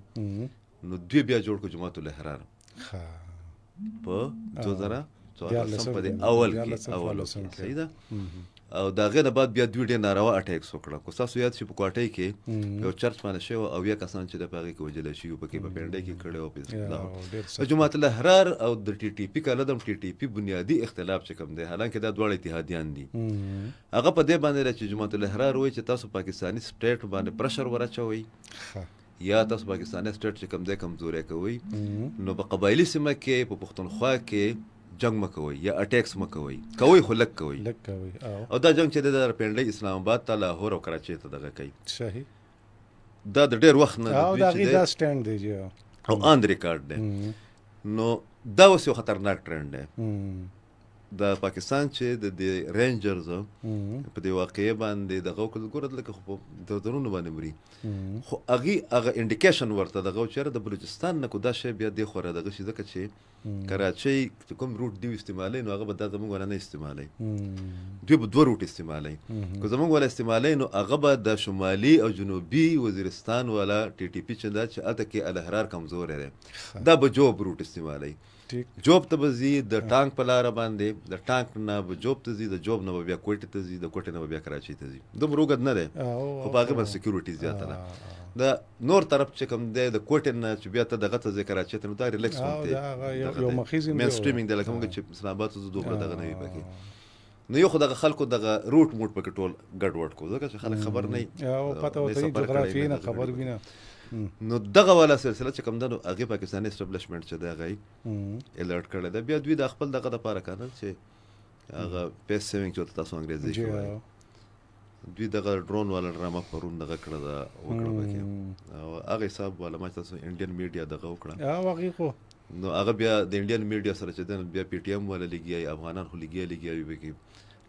نو دوی بیا جوړ کړو جماعت الاحرار په 2014 په دې اول کې صحیح ده او د هغې نه بعد بیا دوی ډېر ناروا اټیکس وکړه که ستاسو یاد شي په کوټۍ کې یو چرچ باندې شوی او 8 کسان چې د په هغې کې وژلی شوي پکې په پنډۍ کې کړی او په جماعت الاحرار او د ټي ټي پي کله د ټي ټي پي بنیادي اختلاف چې کوم دی حالانکه دا دواړه اتحادیان دي هغه په دې باندې چې جماعت الاحرار وایي چې تاسو پاکستاني سټیټ باندې پرشر ورچوئ یا تاسو پاکستاني سټیټ چې کوم دی کمزوری کوئ نو په قبایلي سیمه کې په پښتونخوا کې جنگ مکوئ یا اٹیکس مکوئ کوئ خو لږ کوئ او دا جنگ چې دی د پنډۍ اسلام آباد ته لاهور او کراچۍ ته دغه کوي صحیح دا د ډېر وخت نه او دا غي سټاند دی او آن ریکارډ دی نو دا اوس یو خطرناک ټرند دی د پاکستان چې د رینجرز په دې واقعې باندې دغه ګوره لکه خو په درونو باندې مري خو هغه انډیکیشن ورته دغه چېرې د بلوچستان نه کو دا شی بیا دې خوره دغه شي ځکه چې کراچۍ چې کوم روټ دوی استعمالوي نو هغه به دا زموږ والا نه استعمالوي دوی به 2 روټ استعمالوي که زموږ والا استعمالوي نو هغه به د شمالي او جنوبي وزیرستان والا ټي ټي پي چې دا چې هلته کې الاحرار کمزوری دی دا به جوب روټ استعمالوي جوب ته به ځي د ټانک په لاره باندې، د ټانک نه به جوب ته ځي، د جوب نه به بیا کوټې ته ځي، د کوټې نه به بیا کراچۍ ته ځي. دومره اوږد نه دی خو په هغې باندې سکیورټي زیاته ده. د نور طرف چې کوم دی د کوټې نه چې بیا ته دغه ته ځې کراچۍ ته، نو دا ریلیکس غونډې مین سټریمینګ دی، لکه موږ چې اسلام آباد ته ځو دومره دغه نه وي پکې. نو یو خو دغه خلکو دغه روټ موټ پکې ټول ګډوډ کو، ځکه چې خلک خبر نه وي، پته ورته جغرافیې نه خبر وي نه. نو دغه والا سلسله چې کوم ده نو هغې پاکستاني اسټابلیشمنټ چې دی هغه یې الرټ کړی دی. بیا دوی د خپل دغه دپاره که نه چې هغه پیس سیوینګ چې ورته تاسو انګریزي کې وایي، دوی دغه ډرون والا ډرامه پرون دغه کړه ده وکړه پکې، او هغه حساب والا ما چې تاسو انډین میډیا دغه وکړه هغې خو نو هغه بیا د انډین میډیا سره چې دی بیا پی ټي ایم والا لګیایي، افغانان خو لګیا وي پکې.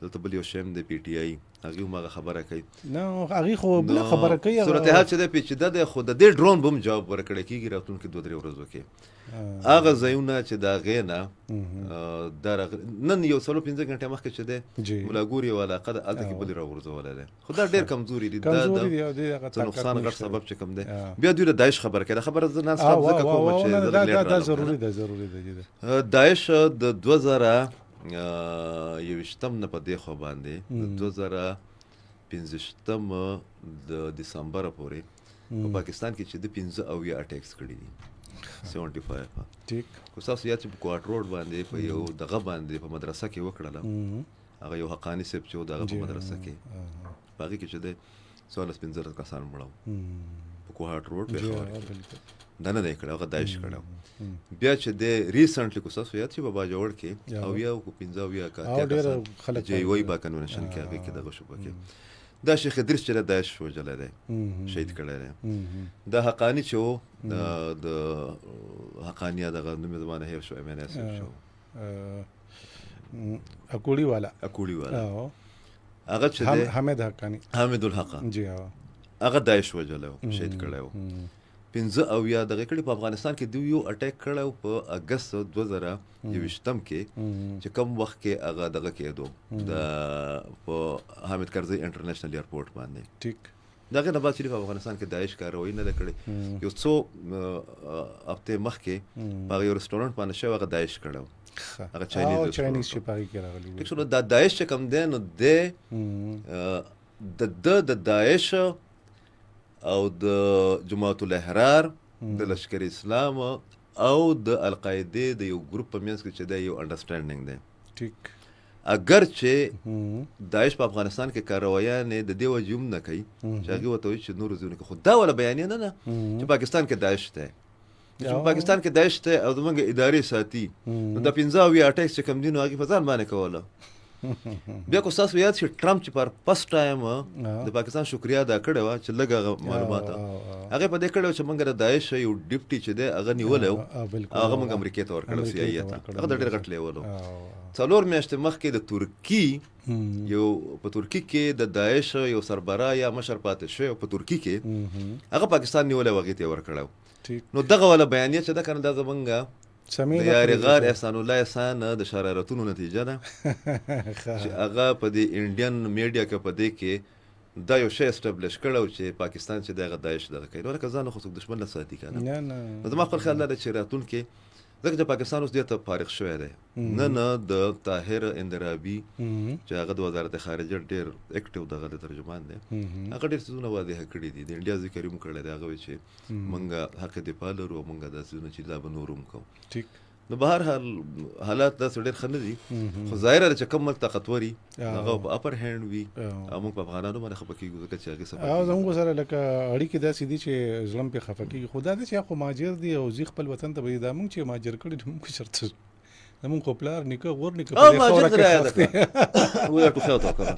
دلته بل یو شی د پی ټي آی هغې هم هغه خبره کوي، نه هغې خو بله خبره کوي. صورتحال چې دی پیچیده دی، خو د دې ډرون به هم جواب ورکړی کېږي راتلونکي 2-3 ورځو کې. هغه ځایونه چې د هغې نه نن یو 4-5 غنټې مخکې چې دی ملاګوري یو علاقه ده، هلته کې بلې راغورځولی دی، خو دا ډېر کمزوري دي، دا د نقصان غټ سبب چې کوم دی. بیا دوی د داعش خبره کوي، دا خبره زه نن ستا ځکه کوم چې دا ضروري ده. داعش د 2021 نه په دې خوا باندې د 2015 د دسمبر پورې په پاکستان کې چې د 15 اټیکس کړي دي 75. ټیک خو تاسو یاد چې په کوارټ روډ باندې په یو دغه باندې په مدرسه کې وکړله، هغه یو حقاني صاحب چې و دغه په مدرسه کې په هغې کې چې دی 14-15 کسان مړه په کوارټ روډ دا نه دی کړی، هغه داعش کړی. بیا چې دی ریسنټلی کو تاسو یاد چې په باجوړ کې 15 جی وای با کنونشن کې هغې کې دغه شو پکې دا شیخ ادریس چې داعش وژلی دی، شهید کړی دی. دا حقاني چې و د حقانیه دغه نوم یې زما نه هېر شو، MNA صاحب شو، اکوړي والا هغه چې دی حامد حقاني، حامد الحق جی هغه داعش وژلی و، شهید کړی و. 15 دغه کړي په افغانستان کې دوی یو اټیک کړی و په اګست 2021 کې چې کوم وخت کې هغه دغه کېدو د په حامد کرزي انټرنیشنل ایرپورټ باندې. ټیک د هغې نه بعد چې په افغانستان کې داعش کاروایي نه ده کړې، یو څو هفتې مخکې په هغه یو رسټورانټ باندې شوی هغه داعش کړی و، هغه چاینیز چې په هغې کې راغلی. ټیک شو. دا داعش چې کوم دی نو د داعش او د جماعت الاحرار د لشکر اسلام او د القاعده د یو ګروپ په منځ کې چې دی یو انډرسټینډینګ دی. ټیک اگر چې داعش په افغانستان کې کاروایانې د دې وجې هم نه کوي چې هغې ورته وایي چې نورو ځایونو کې، خو دا ولا بیانیه نه چې پاکستان کې داعش دی، چې په پاکستان کې داعش دی او زموږ ادارې ساتي، نو د 15 اټیکس چې کوم دي نو هغې په ځان باندې کوله. بیا کو تاسو یاد شي ټرمپ چې پر فرست ټایم د پاکستان شکریا ادا کړې وه چې لږ معلومات هغې په دې کړی و چې موږ د داعش یو ډیپټي چې دی هغه نیولی و، هغه موږ امریکې ته ورکړی و، CIA ته، هغه د ډېر غټ لیول و. 4 میاشتې مخکې د ترکي یو په ترکي کې د داعش یو سربراه یا مشر پاتې شوی په ترکي کې، هغه پاکستان نیولی و، هغې ته یې ورکړی و. نو دغه والا بیانیه چې ده که نه دا زمونږ د یارغار احسان الله احسان د شرارتونو نتیجه ده چې هغه په دې انډین میډیا کې په دې کې دا یو شی اسټابلیش کړی چې پاکستان چې د هغه داعش دغه کوي، نو لکه ځان خو څوک دښمن نه ساتي که نه. نو زما خپل خیال دا دی چې راتلونکې ځکه چې پاکستان اوس دې ته فارغ شوی دی، نه د طاهر اندرابي چې هغه د وزارت خارجه ډېر اکټیو دغه د ترجمان دی، هغه ډېر څیزونه واضح کړي دي، د انډیا ذکر یې هم کړی دی، هغه وایي چې موږ حق دفاع لرو او موږ دا څیزونه چې لا به نور هم کوو. ټیک نو به هر حال حالات داسې ډېر ښه نه دي، خو ظاهره ده چې کوم ملک طاقتور وي هغه په اپر هینډ وي او موږ په افغانانو باندې خفه کېږو ځکه چې هغې سبب زموږ سره لکه اړیکې داسې دي چې زړه م پرې خفه کېږي، خو دا ده چې خو مهاجر دي او ځي خپل وطن ته به دا موږ چې مهاجر کړي نو موږ چېرته زموږ خو پلار نیکه غور نیکه په دې خاوره کې خښ دی. وایه ټوخی ورته وکړه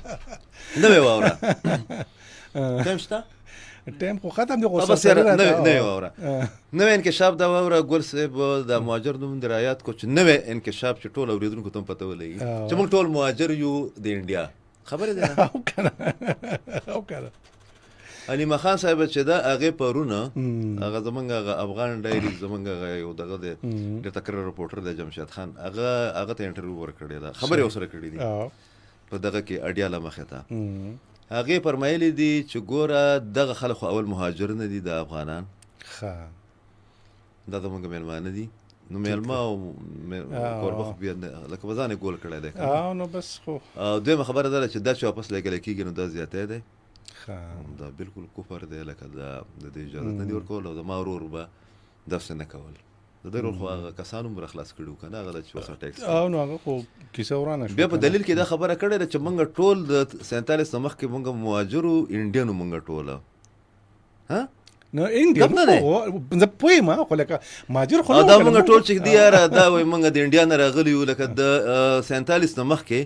نه وې واوره ټایم شته ټایم خو ختم دی، خو نوې واوره نوې انکشاف دا واوره ګل صاحب د مهاجر نوم د رعایت کو چې نوې انکشاف چې ټول اورېدونکو ته هم پته ولګي چې موږ ټول مهاجر یو د انډیا، خبرې ده او که علي خان صاحب چې دا هغې پرونه هغه زمونږ هغه افغان ډایري زمونږ هغه یو دغه دی ډېر تکړه رپورټر دی جمشید خان، هغه ته انټرویو ورکړې ده، خبرې ورسره کړې دي په دغه کې اډیاله مخې ته. هغې فرمایلی دي چې ګوره دغه خلک خو اول مهاجر نه دي د افغانان، دا زموږ مېلمانه دي، نو میلمه او کوربخ بیا لکه وزانې ګول کړی دی نو بس خو دویمه خبره دا چې دا چې واپس لګل کېږي نو دا زیاتی دی دا بالکل کفر دی لکه دا د دې اجازه نه دی ورکول او زما ورور به داسې نه کول د ده ورور خو هغه کسانو هم راخلاص کړي وو که نه هغه د چې اوس ټیکس نو هغه خو کیسه ورانه شوه بیا په دلیل کې دا خبره کړې ده چې موږ ټول د 47 نه مخکې موږ مهاجرو انډینو موږ ټوله ها نو انډین زه پوهیم خو لکه مهاجر خو دا موږ ټول چې دی یاره دا وایي موږ د انډیا نه راغلي یو لکه د 47 نه مخکې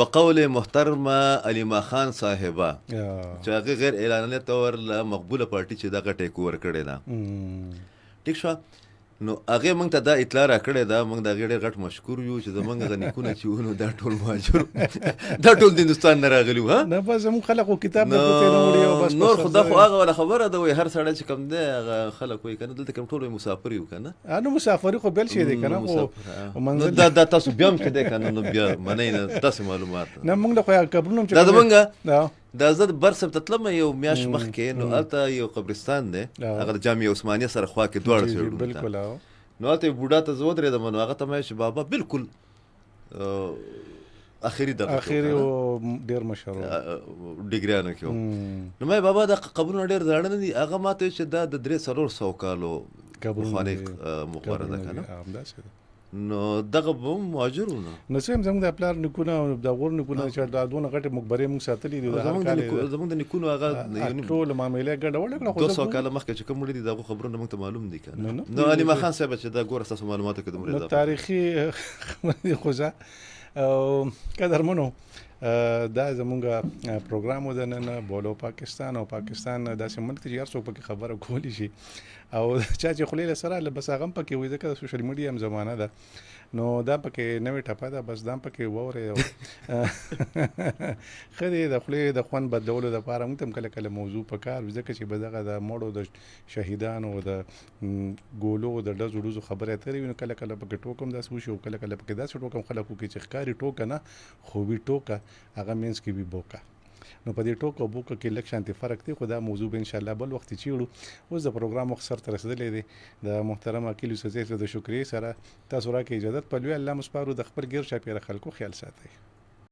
بقول محترمه علیما خان صاحبه چې هغه غیر اعلانیه طور له مقبوله پارټي چې دغه ټیک اوور کړی ده ټیک شو نو هغه موږ ته دا اطلاع راکړې ده موږ د هغې ډېر غټ مشکور یو چې زموږ هغه نیکونه چې وو نو دا ټول مهاجر دا ټول د هندوستان نه راغلي وو نه بس زموږ خلک خو کتاب نه کوتې نه وړي او بس نور خو دا خو هغه ولا خبره ده وایي هر سړی چې کوم دی هغه خلک وایي که نه دلته کوم ټول مسافر یو که نه نو مسافري خو بل شی دی که نه خو منزل دا تاسو بیا هم چې دی که نه نو بیا منئ نه داسې معلومات نه موږ له خو قبرونه هم دا زموږ دا زه بر سب ته تلم یو میاشت مخکې نو هلته یو قبرستان دی هغه د جامع عثمانیه سره خوا کې دواړه سایډونو بالکل نو هلته یو بوډا ته زه ودرېدم نو هغه ته مې چې بابا بالکل اخري دغه اخري او ډېر مشهور ډیګریانو کې نو مې بابا دا قبرونه ډېر زاړه نه دي هغه ماته چې دا د 300 کالو پخوانی مقبره ده که نه نو دغه به هم مهاجرو نه نو څه هم زموږ د پلار نیکونه او د غور نیکونه چې دا دونه غټې مقبرې موږ ساتلي دي زموږ د نیکونو هغه ټول معاملې ګډوډ کړه 200 کاله مخکې چې کوم وړي دي دغه خبرونه موږ ته معلوم دي که نه نو علیما خان صاحب چې دا ګوره ستاسو معلوماتو کې دومره نو تاریخي خو زه قدرمنو دا زمونږ پروګرام و د نن بولو پاکستان او پاکستان داسې ملک دی چې هر څوک پکې خبره کولی شي او چا چې خولې له سره بس هغه هم پکې وایي ځکه د سوشل میډیا هم زمانه ده نو دا پکې نوې ټپه ده بس دا هم پکې واورئ ښه دی د خولې د خوند بدلولو دپاره موږ ته هم کله کله موضوع پکار وي ځکه چې به دغه د مړو د شهیدانو د ګولو د ډزو ډوزو خبرې اترې وي نو کله کله پکې ټوک هم داسې وشي او کله کله پکې داسې ټوک هم خلک وکړي چې ښکاري ټوکه نه خوبي ټوکه هغه مینس کې وي بوکه نو په دې ټوک او بوکه کې لږ شانتي فرق دی خو دا موضوع به انشاءالله بل وخت چیړو اوس د پروګرام وخت سر ته رسېدلی دی د محترم عقیل یوسفزۍ د شکریې سره تاسو راکړئ اجازت په لوی الله مسپارو د خپل ګیر چاپېره خلکو خیال ساتئ